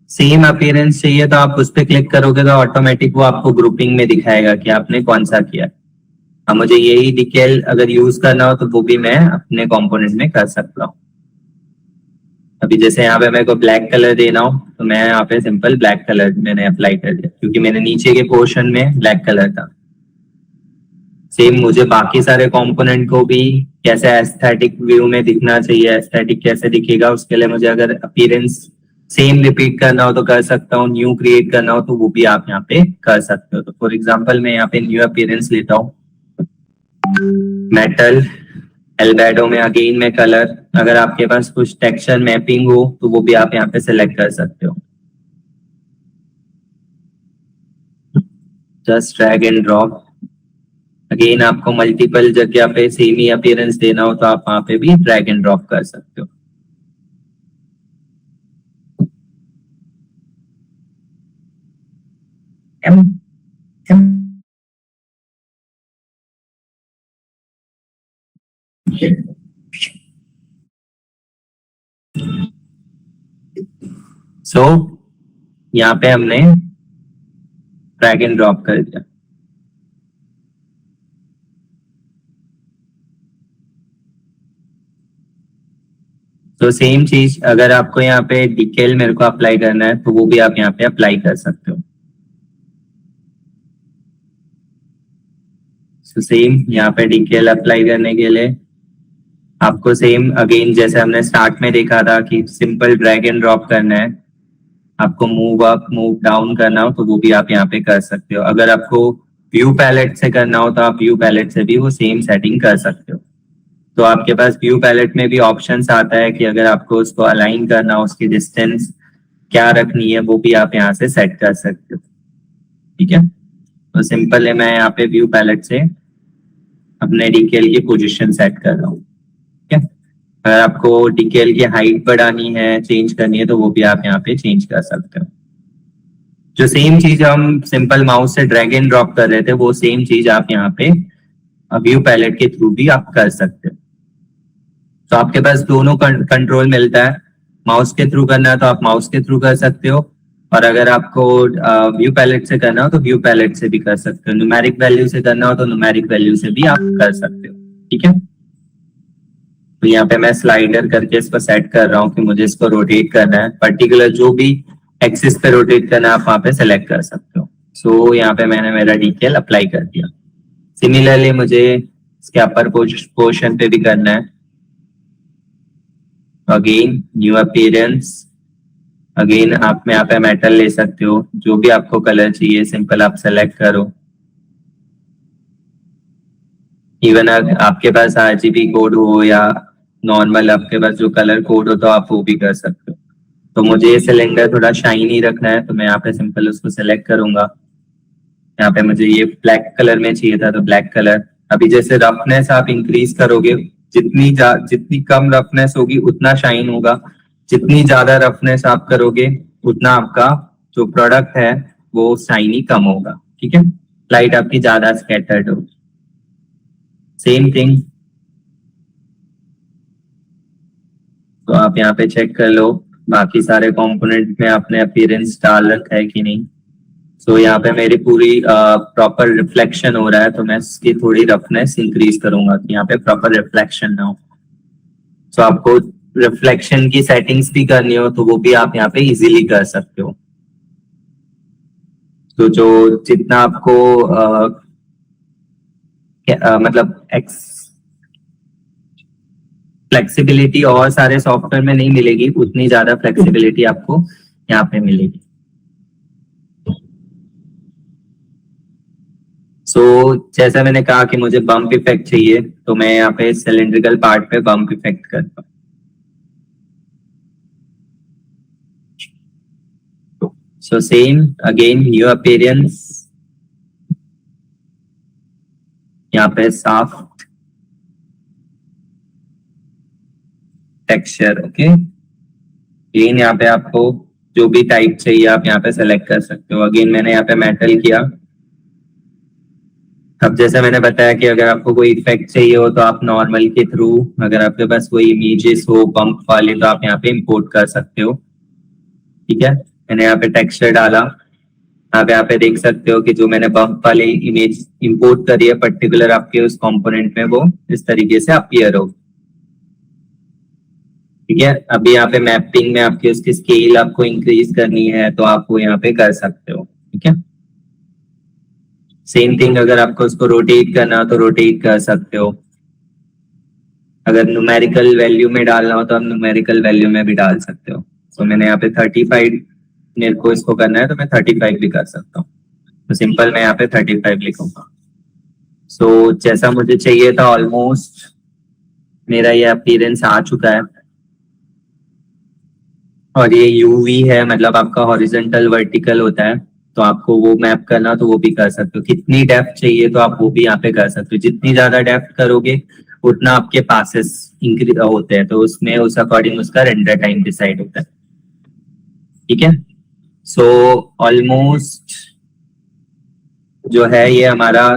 सेम अपीयरेंस चाहिए तो आप उस पर क्लिक करोगे तो ऑटोमेटिक वो आपको ग्रुपिंग में दिखाएगा कि आपने कौन सा किया। अब मुझे यही डिटेल अगर यूज करना हो तो वो भी मैं अपने कंपोनेंट में कर सकता हूँ। अभी जैसे यहाँ पे मेरे को ब्लैक कलर देना हो तो मैं यहाँ पे सिंपल ब्लैक कलर मैंने अप्लाई कर दिया, क्योंकि मैंने नीचे के पोर्शन में ब्लैक कलर था। सेम मुझे बाकी सारे कंपोनेंट को भी कैसे एस्थेटिक व्यू में दिखना चाहिए, एस्थेटिक कैसे दिखेगा, उसके लिए मुझे अगर अपीयरेंस सेम रिपीट करना हो तो कर सकता हूँ, न्यू क्रिएट करना हो तो वो भी आप यहाँ पे कर सकते हो। तो फॉर एग्जांपल मैं यहाँ पे न्यू अपीयरेंस लेता हूँ, मेटल एल्बेडो में अगेन में कलर, अगर आपके पास कुछ टेक्सचर मैपिंग हो तो वो भी आप यहाँ पे सिलेक्ट कर सकते हो। Just drag and drop. Again आपको मल्टीपल जगह पे सेम ही अपीयरेंस देना हो तो आप वहां पे भी ड्रैग एंड ड्रॉप कर सकते हो। सो यहाँ पे हमने ड्रैग एंड ड्रॉप कर दिया। तो सेम चीज अगर आपको यहाँ पे डिटेल मेरे को अप्लाई करना है तो वो भी आप यहाँ पे अप्लाई कर सकते हो। तो सेम यहाँ पे डिटेल अप्लाई करने के लिए आपको सेम अगेन जैसे हमने स्टार्ट में देखा था कि सिंपल ड्रैग एंड ड्रॉप करना है, आपको मूव अप मूव डाउन करना हो तो वो भी आप यहाँ पे कर सकते हो। अगर आपको व्यू पैलेट से करना हो तो आप व्यू पैलेट से भी वो सेम सेटिंग कर सकते हो। तो आपके पास व्यू पैलेट में भी ऑप्शंस आता है कि अगर आपको उसको अलाइन करना हो, उसकी डिस्टेंस क्या रखनी है, वो भी आप यहाँ से सेट कर सकते हो। ठीक है, तो सिंपल है, मैं यहाँ पे व्यू पैलेट से अपने डीकेएल की पोजीशन सेट कर रहा हूँ। ठीक है, अगर आपको डीकेएल की हाइट बढ़ानी है, चेंज करनी है तो वो भी आप यहाँ पे चेंज कर सकते हो। जो सेम चीज हम सिंपल माउस से ड्रैग एंड ड्रॉप कर रहे थे वो सेम चीज आप यहाँ पे व्यू पैलेट के थ्रू भी आप कर सकते हो। तो आपके पास दोनों कंट्रोल मिलता है, माउस के थ्रू करना है तो आप माउस के थ्रू कर सकते हो, और अगर आपको व्यू पैलेट से करना हो तो व्यू पैलेट से भी कर सकते हो, न्यूमेरिक वैल्यू से करना हो तो न्यूमेरिक वैल्यू से भी आप कर सकते हो। ठीक है, तो यहाँ पे मैं स्लाइडर करके इसको सेट कर रहा हूँ कि मुझे इसको रोटेट करना है, पर्टिकुलर जो भी एक्सिस पे रोटेट करना है आप वहां पे सेलेक्ट कर सकते हो। सो यहाँ पे मैंने मेरा डिटेल अप्लाई कर दिया। सिमिलरली मुझे इसके अपर पोर्शन पे भी करना है। अगेन न्यू अपीयरेंस, अगेन आप यहाँ पे मेटल ले सकते हो, जो भी आपको कलर चाहिए सिंपल आप सेलेक्ट करो। इवन आपके पास आरजीबी कोड हो या नॉर्मल आपके पास जो कलर कोड हो तो आप वो भी कर सकते हो। तो मुझे ये सिलेंडर थोड़ा शाइनी रखना है तो मैं यहाँ पे सिंपल उसको सेलेक्ट करूंगा। यहाँ पे मुझे ये ब्लैक कलर में चाहिए था तो ब्लैक कलर। अभी जैसे रफनेस आप इंक्रीज करोगे, जितनी कम रफनेस होगी उतना शाइन होगा, जितनी ज्यादा रफनेस आप करोगे उतना आपका जो प्रोडक्ट है वो शाइनी कम होगा। ठीक है, लाइट आपकी ज्यादा स्कैटर्ड होगी। सेम थिंग, तो आप यहाँ पे चेक कर लो बाकी सारे कंपोनेंट में आपने अपीयरेंस डाल रखा है कि नहीं। सो यहाँ पे मेरी पूरी प्रॉपर रिफ्लेक्शन हो रहा है तो मैं इसकी थोड़ी रफनेस इंक्रीज करूंगा कि यहाँ पे प्रॉपर रिफ्लेक्शन ना हो। सो आपको रिफ्लेक्शन की सेटिंग्स भी करनी हो तो वो भी आप यहाँ पे इजीली कर सकते हो। तो जो जितना आपको मतलब फ्लेक्सिबिलिटी और सारे सॉफ्टवेयर में नहीं मिलेगी, उतनी ज्यादा फ्लेक्सिबिलिटी आपको यहाँ पे मिलेगी। सो जैसा मैंने कहा कि मुझे बम्प इफेक्ट चाहिए तो मैं यहाँ पे सिलिंड्रिकल पार्ट पे बम्प इफेक्ट करता हूँ। So same again new appearance, यहाँ पे साफ टेक्सचर। ओके, अगेन यहाँ पे आपको जो भी टाइप चाहिए आप यहाँ पे सेलेक्ट कर सकते हो। अगेन मैंने यहाँ पे मेटल किया। अब जैसे मैंने बताया कि अगर आपको कोई इफेक्ट चाहिए हो तो आप नॉर्मल के थ्रू, अगर आपके पास कोई इमेजेस हो बम्प वाले तो आप यहाँ पे इंपोर्ट कर सकते हो। ठीक है, मैंने यहाँ पे टेक्सचर डाला, आप यहाँ पे देख सकते हो कि जो मैंने बम्प वाली इमेज इंपोर्ट करी है पर्टिकुलर आपके उस कंपोनेंट में वो इस तरीके से अपीयर हो। ठीक है। अभी यहाँ पे मैपिंग में आपकी उसकी स्केल आपको इंक्रीज करनी है तो आप वो यहाँ पे कर सकते हो। ठीक है। सेम थिंग अगर आपको उसको रोटेट करना हो तो रोटेट कर सकते हो। अगर न्यूमेरिकल वैल्यू में डालना हो तो आप न्यूमेरिकल वैल्यू में भी डाल सकते हो। तो मैंने यहाँ पे 35 मेरे को इसको करना है तो मैं 35 भी कर सकता हूँ। तो सिंपल मैं यहाँ पे 35 लिखूंगा। सो जैसा मुझे चाहिए था ऑलमोस्ट मेरा ये अपीयरेंस आ चुका है। और ये यूवी है, मतलब आपका हॉरिजॉन्टल वर्टिकल होता है, तो आपको वो मैप करना तो वो भी कर सकते हो। कितनी डेप्थ चाहिए तो आप वो भी यहाँ पे कर सकते हो। जितनी ज्यादा डेप्थ करोगे उतना आपके पासेस इंक्रीज होते हैं, तो उसमें उस अकॉर्डिंग उसका रेंडर टाइम डिसाइड होता है। ठीक है। सो ऑलमोस्ट जो है ये हमारा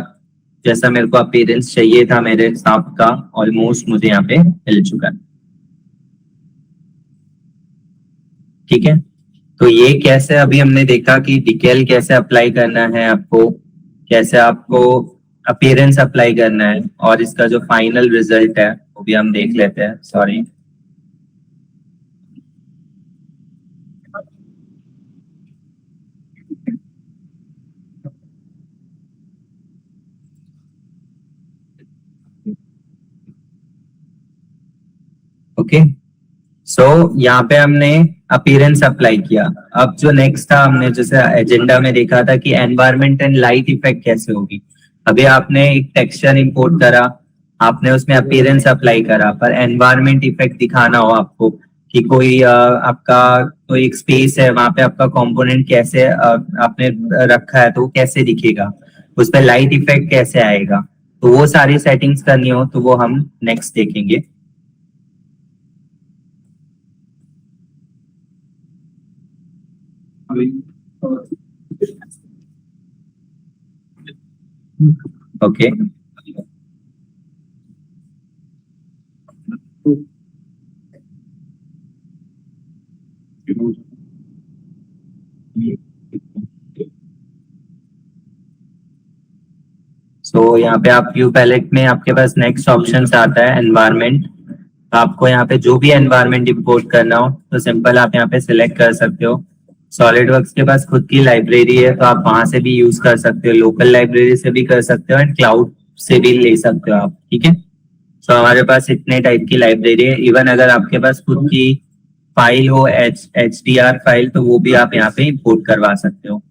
जैसा मेरे को अपीयरेंस चाहिए था मेरे हिसाब का ऑलमोस्ट मुझे यहाँ पे मिल चुका है। ठीक है। तो ये कैसे अभी हमने देखा कि डिकेल कैसे अप्लाई करना है आपको, कैसे आपको अपीयरेंस अप्लाई करना है, और इसका जो फाइनल रिजल्ट है वो भी हम देख लेते हैं। Sorry, okay. सो यहाँ पे हमने अपीयरेंस अप्लाई किया। अब जो नेक्स्ट था, हमने जैसे एजेंडा में देखा था कि एनवायरमेंट एंड लाइट इफेक्ट कैसे होगी। अभी आपने एक टेक्सचर इंपोर्ट करा, आपने उसमें अपीयरेंस अप्लाई करा, पर एनवायरमेंट इफेक्ट दिखाना हो आपको कि कोई आपका कोई एक स्पेस है वहां पे आपका कंपोनेंट कैसे आपने रखा है तो वो कैसे दिखेगा, उस पर लाइट इफेक्ट कैसे आएगा, तो वो सारी सेटिंग्स करनी हो तो वो हम नेक्स्ट देखेंगे। ओके। सो यहाँ पे आप व्यू पैलेट में आपके पास नेक्स्ट ऑप्शन आता है एनवायरनमेंट। आपको यहाँ पे जो भी एनवायरनमेंट इंपोर्ट करना हो तो सिंपल आप यहाँ पे सिलेक्ट कर सकते हो। सॉलिडवर्क्स के पास खुद की लाइब्रेरी है तो आप वहां से भी यूज कर सकते हो, लोकल लाइब्रेरी से भी कर सकते हो एंड क्लाउड से भी ले सकते हो आप। ठीक है। सो हमारे पास इतने टाइप की लाइब्रेरी है। इवन अगर आपके पास खुद की फाइल हो HDR फाइल तो वो भी आप यहाँ पे इंपोर्ट करवा सकते हो।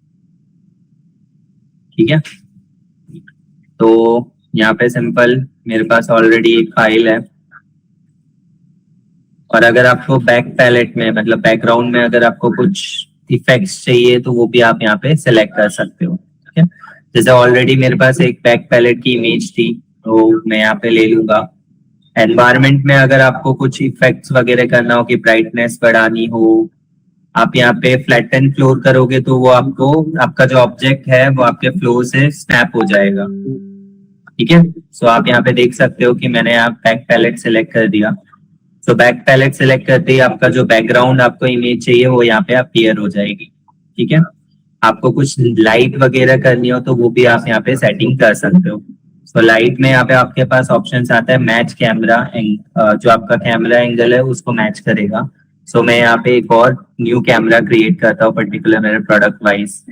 ठीक है। तो यहाँ पे सिंपल मेरे पास ऑलरेडी एक फाइल है, और अगर आपको बैक पैलेट में मतलब बैकग्राउंड में अगर आपको कुछ इफेक्ट्स चाहिए तो वो भी आप यहाँ पे सिलेक्ट कर सकते हो। ठीक है। जैसे ऑलरेडी मेरे पास एक बैक पैलेट की इमेज थी तो मैं यहाँ पे ले लूंगा। एनवायरनमेंट में अगर आपको कुछ इफेक्ट्स वगैरह करना हो कि ब्राइटनेस बढ़ानी हो, आप यहाँ पे फ्लैटन फ्लोर करोगे तो वो आपको आपका जो ऑब्जेक्ट है वो आपके फ्लोर से स्नैप हो जाएगा। ठीक है। सो आप यहाँ पे देख सकते हो कि मैंने यहाँ बैक पैलेट सिलेक्ट कर दिया। तो बैक पैलेट सिलेक्ट करते ही आपका जो बैकग्राउंड आपको इमेज चाहिए वो यहाँ पे अपीयर हो जाएगी। ठीक है। आपको कुछ लाइट वगैरह करनी हो तो वो भी आप यहाँ पे सेटिंग कर सकते हो। तो लाइट में यहाँ पे आपके पास ऑप्शन आता है मैच कैमरा, जो आपका कैमरा एंगल है उसको मैच करेगा। सो मैं यहाँ पे एक और न्यू कैमरा क्रिएट करता हूँ पर्टिकुलर मेरे प्रोडक्ट वाइज।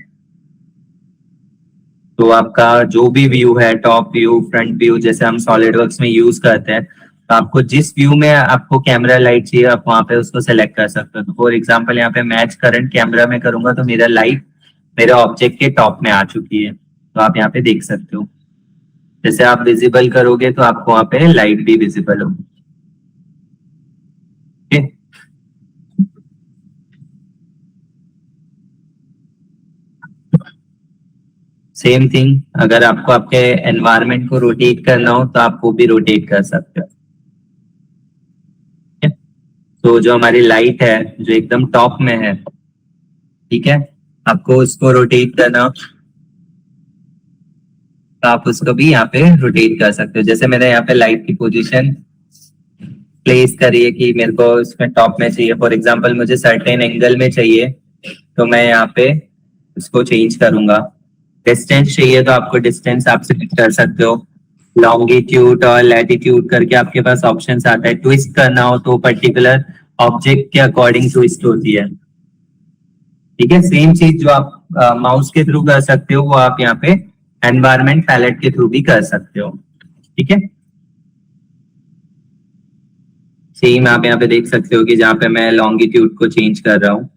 तो आपका जो भी व्यू है, टॉप व्यू, फ्रंट व्यू, जैसे हम सॉलिडवर्क्स में यूज करते हैं, तो आपको जिस व्यू में आपको कैमरा लाइट चाहिए आप वहां पे उसको सेलेक्ट कर सकते हो। तो फॉर एग्जांपल यहाँ पे मैच करंट कैमरा में करूंगा तो मेरा लाइट मेरे ऑब्जेक्ट के टॉप में आ चुकी है, तो आप यहाँ पे देख सकते हो। जैसे आप विजिबल करोगे तो आपको वहां पे लाइट भी विजिबल होगी। सेम थिंग अगर आपको आपके एनवायरनमेंट को रोटेट करना हो तो आप वो भी रोटेट कर सकते हो। तो जो हमारी लाइट है जो एकदम टॉप में है, ठीक है, आपको उसको रोटेट करना हो तो आप उसको भी यहाँ पे रोटेट कर सकते हो। जैसे मैंने यहाँ पे लाइट की पोजीशन प्लेस करी है कि मेरे को उसमें टॉप में चाहिए, फॉर एग्जांपल मुझे सर्टेन एंगल में चाहिए तो मैं यहाँ पे उसको चेंज करूंगा। डिस्टेंस चाहिए तो आपको डिस्टेंस आप सेलेक्ट कर सकते हो। लॉन्गिट्यूड और लैटिट्यूड करके आपके पास ऑप्शन आता है। ट्विस्ट करना हो तो पर्टिकुलर ऑब्जेक्ट के अकॉर्डिंग ट्विस्ट होती है। ठीक है, सेम चीज जो आप माउस के थ्रू कर सकते हो वो आप यहाँ पे एनवायरमेंट पैलेट के थ्रू भी कर सकते हो। ठीक है, सेम आप यहाँ पे देख सकते हो कि जहाँ पे मैं लॉन्गिट्यूड को चेंज कर रहा हूँ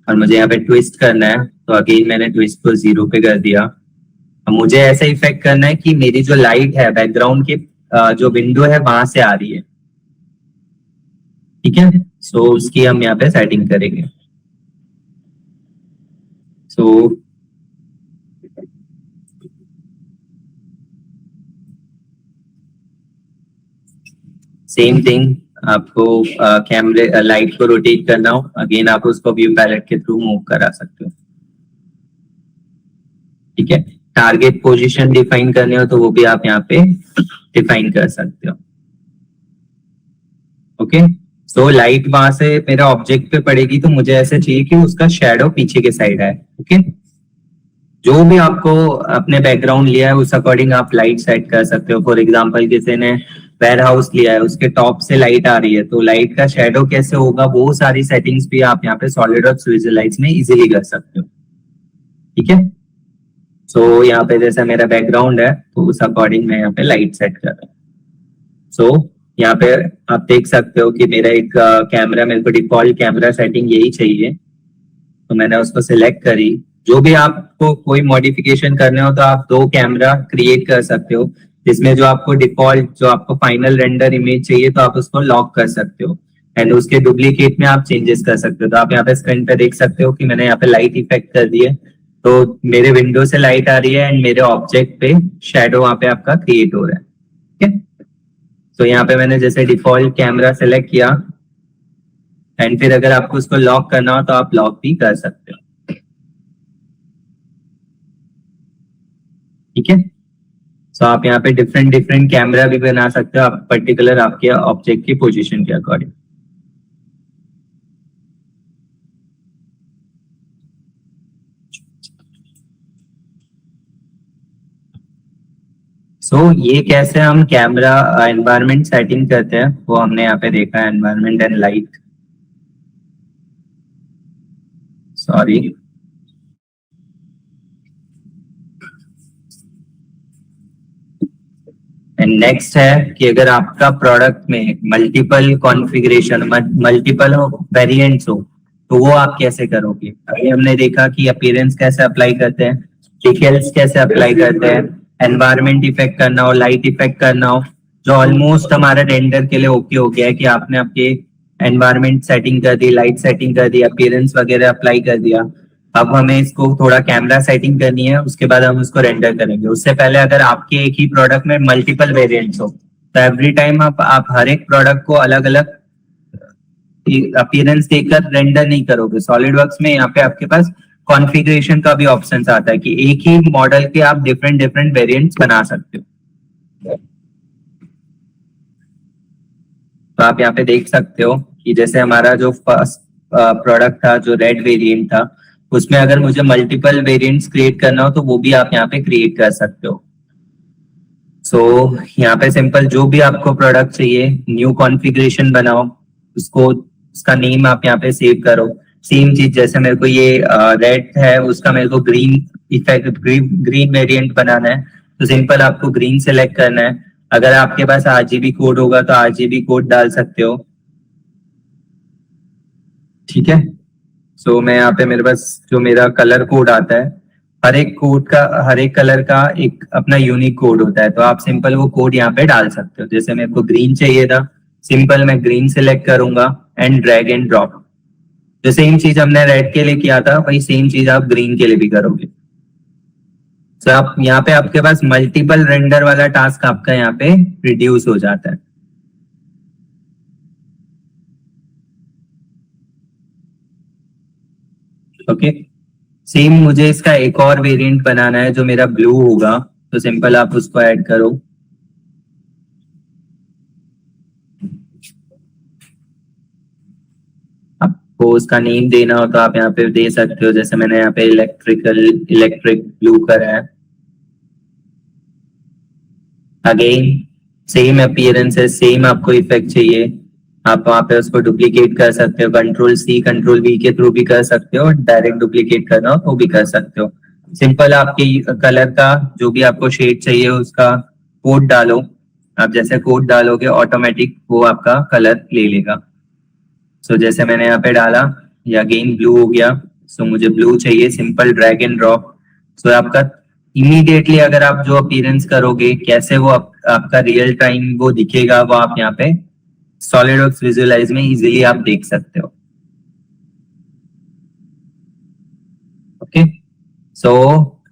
और मुझे यहाँ पे ट्विस्ट करना है, तो अगेन मैंने ट्विस्ट को 0 पे कर दिया। अब मुझे ऐसा इफेक्ट करना है कि मेरी जो लाइट है बैकग्राउंड की जो विंडो है वहां से आ रही है। ठीक है, सो उसकी हम यहाँ पे सेटिंग करेंगे। सो सेम थिंग, आपको कैमरे लाइट को रोटेट करना हो, अगेन आप उसको व्यू पैलेट के थ्रू मूव करा सकते हो। ठीक है, टारगेट पोजीशन डिफाइन करने हो तो वो भी आप यहाँ पे डिफाइन कर सकते हो। ओके, सो लाइट वहां से मेरा ऑब्जेक्ट पे पड़ेगी तो मुझे ऐसे चाहिए कि उसका शेडो पीछे के साइड आए। ओके, जो भी आपको अपने बैकग्राउंड लिया है उस अकॉर्डिंग आप लाइट सेट कर सकते हो। फॉर एग्जांपल किसी ने वेयर हाउस लिया है, उसके टॉप से लाइट आ रही है तो लाइट का शेडो कैसे होगा, वो सारी सेटिंग्स भी आप यहाँ पे सॉलिडवर्क्स विजुअलाइज में इजीली कर सकते हो। ठीक है, सो यहाँ पे जैसे मेरा बैकग्राउंड है तो उस अकॉर्डिंग मैं यहाँ पे लाइट सेट कर रहा हूँ। सो यहाँ पे आप देख सकते हो कि मेरा एक कैमरा, मेरे को डिफॉल्ट कैमरा सेटिंग यही चाहिए, तो मैंने उसको सिलेक्ट करी। जो भी आपको कोई मॉडिफिकेशन करने हो तो आप 2 कैमरा क्रिएट कर सकते हो, जिसमें जो आपको डिफॉल्ट जो आपको फाइनल रेंडर इमेज चाहिए तो आप उसको लॉक कर सकते हो एंड उसके डुप्लीकेट में आप चेंजेस कर सकते हो। तो आप यहाँ पे स्क्रीन पे देख सकते हो कि मैंने यहाँ पे लाइट इफेक्ट कर दिए, तो मेरे विंडो से लाइट आ रही है एंड मेरे ऑब्जेक्ट पे शेडो वहां पे आपका क्रिएट हो रहा है। ठीक है, तो यहाँ पे मैंने जैसे डिफॉल्ट कैमरा सेलेक्ट किया एंड फिर अगर आपको उसको लॉक करना हो तो आप लॉक भी कर सकते हो। ठीक है, तो आप यहाँ पे डिफरेंट डिफरेंट कैमरा भी बना सकते हो आप पर्टिकुलर आपके ऑब्जेक्ट की पोजीशन के अकॉर्डिंग। सो ये कैसे हम कैमरा एनवायरनमेंट सेटिंग करते हैं वो हमने यहाँ पे देखा है, environment and light. Sorry, and next है कि अगर आपका प्रोडक्ट में मल्टीपल कॉन्फ़िगरेशन मल्टीपल वेरिएंट्स हो तो वो आप कैसे करोगे। अभी हमने देखा कि अपीयरेंस कैसे अप्लाई करते हैं, डिटेल्स कैसे अप्लाई करते हैं, एनवायरनमेंट इफेक्ट करना हो, लाइट इफेक्ट करना हो, जो ऑलमोस्ट हमारा रेंडर के लिए ओके हो गया है कि आपने आपके एनवायरनमेंट सेटिंग कर दी, लाइट सेटिंग कर दी, अपीयरेंस वगैरह अप्लाई कर दिया। अब हमें इसको थोड़ा कैमरा सेटिंग करनी है, उसके बाद हम उसको रेंडर करेंगे। उससे पहले अगर आपके एक ही प्रोडक्ट में मल्टीपल वेरिएंट्स हो तो एवरी टाइम आप हर एक प्रोडक्ट को अलग अलग अपीयरेंस देकर रेंडर नहीं करोगे। सॉलिडवर्क्स में यहाँ पे आपके पास कॉन्फ़िगरेशन का भी ऑप्शन आता है कि एक ही मॉडल के आप डिफरेंट डिफरेंट वेरिएंट्स बना सकते हो। तो आप यहाँ पे देख सकते हो कि जैसे हमारा जो फर्स्ट प्रोडक्ट था जो रेड वेरिएंट था, उसमें अगर मुझे मल्टीपल वेरिएंट्स क्रिएट करना हो तो वो भी आप यहाँ पे क्रिएट कर सकते हो। सो यहाँ पे सिंपल जो भी आपको प्रोडक्ट चाहिए न्यू कॉन्फ़िगरेशन बनाओ, उसको उसका नेम आप यहाँ पे सेव करो। सेम चीज जैसे मेरे को ये रेड है उसका मेरे को ग्रीन इफेक्ट ग्रीन वेरिएंट बनाना है तो सिंपल आपको ग्रीन सेलेक्ट करना है। अगर आपके पास आरजीबी कोड होगा तो आरजीबी कोड डाल सकते हो। ठीक है, सो मैं यहाँ पे मेरे पास जो मेरा कलर कोड आता है, हर एक कोड का हर एक कलर का एक अपना यूनिक कोड होता है, तो आप सिंपल वो कोड यहाँ पे डाल सकते हो। जैसे मेरे को ग्रीन चाहिए था, सिंपल मैं ग्रीन सिलेक्ट करूंगा एंड ड्रैग एंड ड्रॉप। जो सेम चीज हमने रेड के लिए किया था वही सेम चीज आप ग्रीन के लिए भी करोगे। तो आप यहाँ पे आपके पास मल्टीपल रेंडर वाला टास्क आपका यहाँ पे रिड्यूस हो जाता है। ओके, सेम मुझे इसका एक और वेरिएंट बनाना है जो मेरा ब्लू होगा, तो सिंपल आप उसको ऐड करो। आपको उसका नेम देना हो तो आप यहाँ पे दे सकते हो, जैसे मैंने यहाँ पे इलेक्ट्रिक ब्लू करा है। अगेन सेम अपीयरेंस है, सेम आपको इफेक्ट चाहिए आप वहाँ पे उसको डुप्लीकेट कर सकते हो, कंट्रोल सी कंट्रोल वी के थ्रू भी कर सकते हो, डायरेक्ट डुप्लीकेट करना हो तो भी कर सकते हो। सिंपल आपके कलर का जो भी आपको शेड चाहिए उसका कोड डालो, आप जैसे कोड डालोगे ऑटोमेटिक वो आपका कलर ले लेगा। सो जैसे मैंने यहाँ पे डाला, या अगेन ब्लू हो गया, सो मुझे ब्लू चाहिए, सिंपल ड्रैग एंड ड्रॉप। सो आपका इमीडिएटली अगर आप जो अपीयरेंस करोगे कैसे वो आपका रियल टाइम वो दिखेगा, वो आप यहाँ पे सॉलिडवर्क्स विजुअलाइज में इजीली आप देख सकते हो। ओके, सो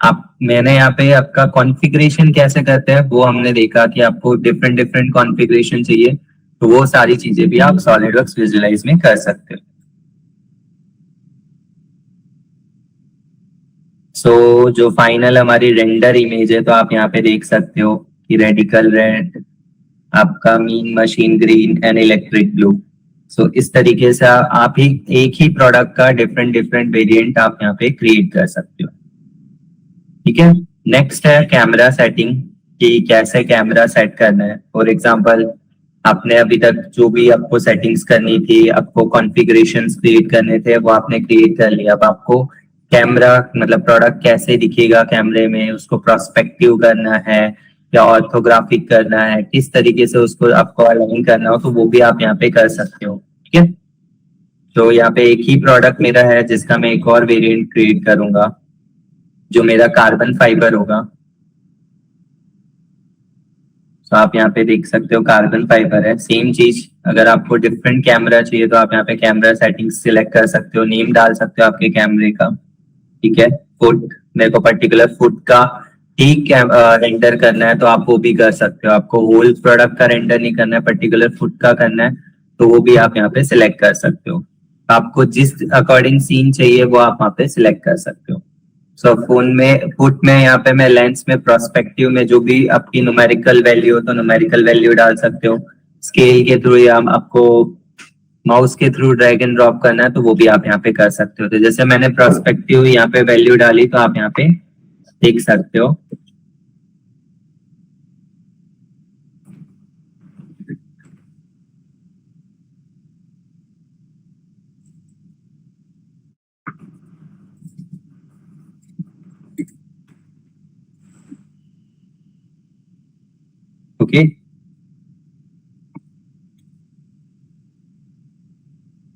आप मैंने यहाँ पे आपका कॉन्फ़िगरेशन कैसे करते हैं वो हमने देखा कि आपको डिफरेंट डिफरेंट कॉन्फ़िगरेशन चाहिए, तो वो सारी चीजें भी आप सॉलिडवर्क्स विजुअलाइज में कर सकते हो। सो जो फाइनल हमारी रेंडर इमेज है तो आप यहाँ पे देख सकते हो कि रेडिकल रेड, आपका mean machine green and electric blue. So इस तरीके से आप ही एक ही प्रोडक्ट का डिफरेंट डिफरेंट वेरिएंट आप यहाँ पे क्रिएट कर सकते हो। ठीक है, नेक्स्ट है कैमरा सेटिंग, कि कैसे कैमरा सेट करना है। फॉर एग्जांपल आपने अभी तक जो भी आपको सेटिंग्स करनी थी, आपको कॉन्फ़िगरेशंस क्रिएट करने थे, वो आपने क्रिएट कर लिया। अब आपको कैमरा मतलब प्रोडक्ट कैसे दिखेगा कैमरे में, उसको प्रोस्पेक्टिव करना है या ऑर्थोग्राफिक करना है, किस तरीके से उसको आपको अलाइन करना हो, तो वो भी आप यहाँ पे कर सकते हो। ठीक है, तो यहाँ पे एक ही प्रोडक्ट मेरा है जिसका मैं एक और वेरिएंट क्रिएट करूंगा जो मेरा कार्बन फाइबर होगा। तो आप यहाँ पे देख सकते हो कार्बन फाइबर है। सेम चीज अगर आपको डिफरेंट कैमरा चाहिए तो आप यहाँ पे कैमरा सेटिंग्स सिलेक्ट कर सकते हो, नेम डाल सकते हो आपके कैमरे का। ठीक है, फुट, मेरे को पर्टिकुलर फुट का ठीक रेंडर करना है तो आप वो भी कर सकते हो। आपको होल प्रोडक्ट का रेंडर नहीं करना है, पर्टिकुलर फुट का करना है तो वो भी आप यहाँ पे सिलेक्ट कर सकते हो। आपको जिस अकॉर्डिंग सीन चाहिए वो आप वहाँ पे सिलेक्ट कर सकते हो। सो फोन में फुट में यहाँ पे मैं लेंस में प्रोस्पेक्टिव में जो भी आपकी न्यूमेरिकल वैल्यू हो तो न्यूमेरिकल वैल्यू डाल सकते हो। स्केल के थ्रू या आपको माउस के थ्रू ड्रैग एंड ड्रॉप करना है तो वो भी आप यहाँ पे कर सकते हो। तो जैसे मैंने प्रोस्पेक्टिव यहाँ पे वैल्यू डाली तो आप यहाँ पे देख सकते हो। ओके,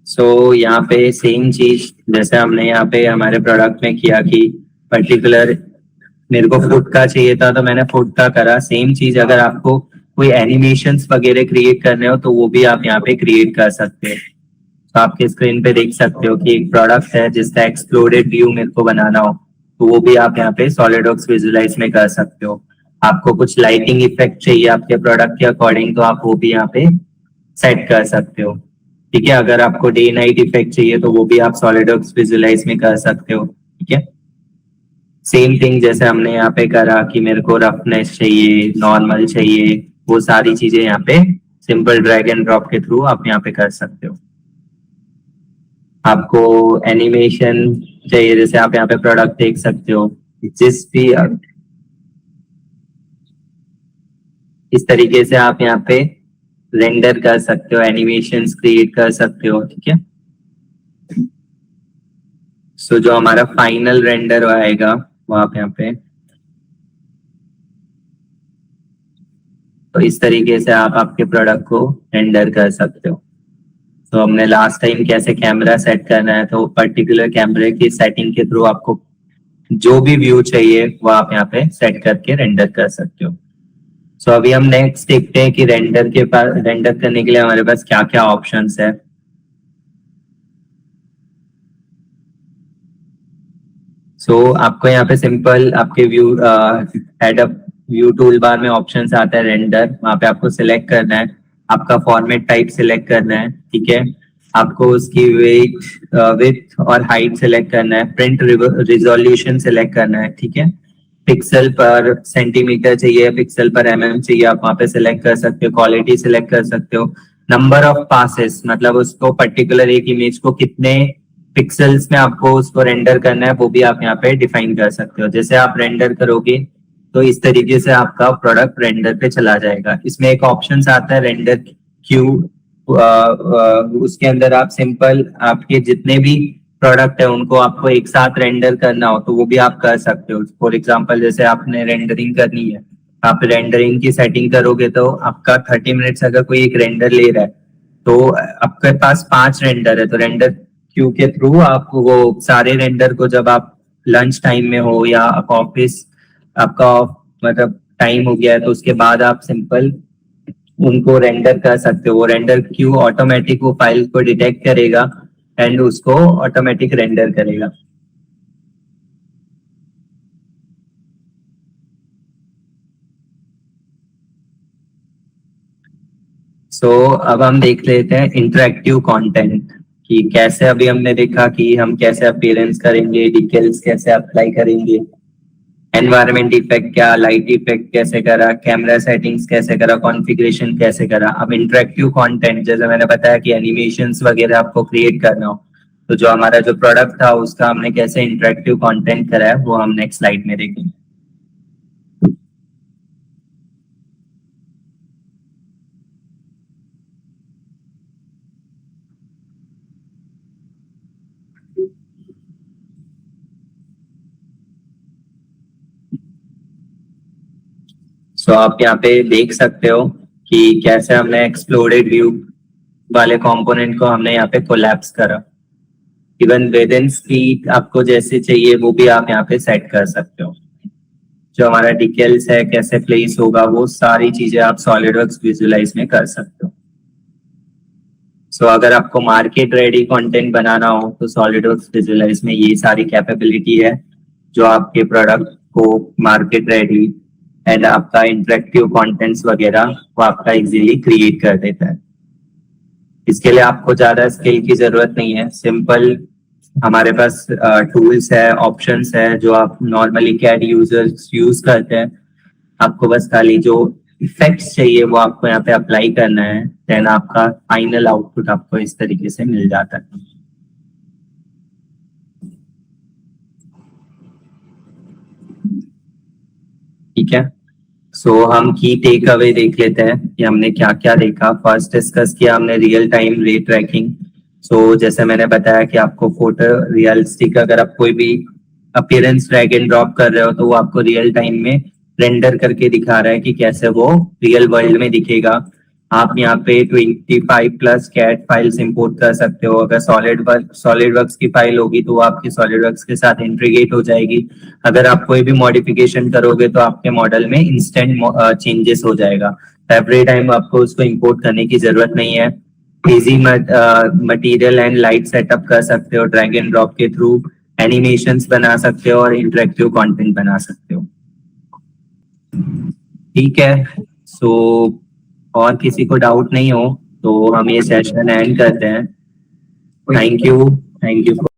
सो यहाँ पे सेम चीज जैसे हमने यहाँ पे हमारे प्रोडक्ट में किया कि पर्टिकुलर मेरे को फुट का चाहिए था तो मैंने फुट का करा। सेम चीज अगर आपको कोई एनिमेशंस वगैरह क्रिएट करने हो तो वो भी आप यहाँ पे क्रिएट कर सकते हो। तो आपके स्क्रीन पे देख सकते हो कि एक प्रोडक्ट है जिसका एक्सप्लोडेड व्यू मेरे को बनाना हो तो वो भी आप यहाँ पे सॉलिडवर्क्स विजुअलाइज में कर सकते हो। आपको कुछ लाइटिंग इफेक्ट चाहिए आपके प्रोडक्ट के अकॉर्डिंग तो आप वो भी यहाँ पे सेट कर सकते हो। ठीक है, अगर आपको डे नाइट इफेक्ट चाहिए तो वो भी आप सॉलिडवर्क्स विजुअलाइज में कर सकते हो। ठीक है, सेम थिंग जैसे हमने यहाँ पे करा कि मेरे को रफनेस चाहिए, नॉर्मल चाहिए, वो सारी चीजें यहाँ पे सिंपल ड्रैग एंड ड्रॉप के थ्रू आप यहाँ पे कर सकते हो। आपको एनिमेशन चाहिए, जैसे आप यहाँ पे प्रोडक्ट देख सकते हो, जिस भी इस तरीके से आप यहाँ पे रेंडर कर सकते हो, एनिमेशंस क्रिएट कर सकते हो। ठीक है, सो जो हमारा फाइनल रेंडर आएगा वो आप यहाँ पे तो इस तरीके से आप आपके प्रोडक्ट को रेंडर कर सकते हो। तो हमने लास्ट टाइम कैसे कैमरा सेट करना है तो पर्टिकुलर कैमरे की सेटिंग के थ्रू आपको जो भी व्यू चाहिए वो आप यहाँ पे सेट करके रेंडर कर सकते हो। सो अभी हम नेक्स्ट देखते हैं कि रेंडर के पास रेंडर करने के लिए हमारे पास क्या क्या ऑप्शंस है। सो आपको यहाँ पे सिंपल आपके view add up view tool bar में ऑप्शंस आता है रेंडर, वहां पे आपको सिलेक्ट करना है, आपका फॉर्मेट टाइप सिलेक्ट करना है। ठीक है, आपको उसकी वेट विड्थ और हाइट सिलेक्ट करना है, प्रिंट रिजोल्यूशन सिलेक्ट करना है। ठीक है, पिक्सल पर सेंटीमीटर चाहिए, पिक्सल पर एमएम चाहिए, आप वहां पे सिलेक्ट कर सकते हो। क्वालिटी सिलेक्ट कर सकते हो। नंबर ऑफ पासेस मतलब उसको पर्टिकुलर एक इमेज को कितने पिक्सल्स में आपको उसको रेंडर करना है वो भी आप यहाँ पे डिफाइन कर सकते हो। जैसे आप रेंडर करोगे तो इस तरीके से आपका प्रोडक्ट रेंडर पे चला जाएगा। इसमें एक ऑप्शन आता है रेंडर क्यू, उसके अंदर आप सिंपल आपके जितने भी प्रोडक्ट है उनको आपको एक साथ रेंडर करना हो तो वो भी आप कर सकते हो। फॉर एग्जांपल जैसे आपने रेंडरिंग करनी है, आप रेंडरिंग की सेटिंग करोगे तो आपका 30 मिनट्स अगर कोई एक रेंडर ले रहा है तो आपके पास 5 रेंडर है, तो रेंडर क्यू के थ्रू आप वो सारे रेंडर को जब आप लंच टाइम में हो या ऑफिस आपका मतलब टाइम हो गया है तो उसके बाद आप सिंपल उनको रेंडर कर सकते हो। वो रेंडर क्यू ऑटोमेटिक वो फाइल को डिटेक्ट करेगा एंड उसको ऑटोमेटिक रेंडर करेगा। अब हम देख लेते हैं इंटरेक्टिव कंटेंट कि कैसे, अभी हमने देखा कि हम कैसे अपीयरेंस करेंगे, डिटेल्स कैसे अप्लाई करेंगे, एनवायरमेंट इफेक्ट क्या, लाइट इफेक्ट कैसे करा, कैमरा सेटिंग्स कैसे करा, कॉन्फ़िगरेशन कैसे करा। अब इंटरेक्टिव कंटेंट जैसे मैंने बताया कि एनिमेशंस वगैरह आपको क्रिएट करना हो तो जो हमारा जो प्रोडक्ट था उसका हमने कैसे इंटरेक्टिव कंटेंट करा है वो हम नेक्स्ट स्लाइड में देखेंगे। आप यहाँ पे देख सकते हो कि कैसे हमने एक्सप्लोडेड व्यू वाले कंपोनेंट को हमने यहाँ पे कोलैप्स करा। इवन विद इन स्पीड आपको जैसे चाहिए वो भी आप यहाँ पे सेट कर सकते हो। जो हमारा डिटेल्स है कैसे प्लेस होगा वो सारी चीजें आप सॉलिडवर्क्स विजुलाइज में कर सकते हो। अगर आपको मार्केट रेडी कंटेंट बनाना हो तो सॉलिडवर्क्स विजुलाइज में ये सारी कैपेबिलिटी है जो आपके प्रोडक्ट को मार्केट रेडी एंड आपका इंटरेक्टिव कंटेंट्स वगैरह वो आपका इजीली क्रिएट कर देता है। इसके लिए आपको ज्यादा स्किल की जरूरत नहीं है, सिंपल हमारे पास टूल्स है, ऑप्शंस है जो आप नॉर्मली कैड यूजर्स यूज करते हैं। आपको बस खाली जो इफेक्ट्स चाहिए वो आपको यहाँ पे अप्लाई करना है, देन आपका फाइनल आउटपुट आपको इस तरीके से मिल जाता है। ठीक है, हम की टेक अवे देख लेते हैं कि हमने क्या क्या देखा। फर्स्ट डिस्कस किया हमने रियल टाइम रे ट्रैकिंग। जैसे मैंने बताया कि आपको फोटो रियलिस्टिक, अगर आप कोई भी अपीयरेंस ड्रैग एंड ड्रॉप कर रहे हो तो वो आपको रियल टाइम में रेंडर करके दिखा रहा है कि कैसे वो रियल वर्ल्ड में दिखेगा। आप यहाँ पे 25+ कैट फाइल्स इंपोर्ट कर सकते हो। अगर सॉलिड वर्क्स की फाइल होगी तो वो आपकी सॉलिड वर्क्स के साथ इंटीग्रेट हो जाएगी। अगर आप कोई भी मॉडिफिकेशन करोगे तो आपके मॉडल में इंस्टेंट चेंजेस हो जाएगा। एवरी टाइम आपको उसको इंपोर्ट करने की जरूरत नहीं है। Easy material and light setup कर सकते हो, ड्रैग एंड ड्रॉप के थ्रू एनिमेशंस बना सकते हो और इंटरेक्टिव कंटेंट बना सकते हो। ठीक है, और किसी को डाउट नहीं हो तो हम ये सेशन एंड करते हैं। Thank you.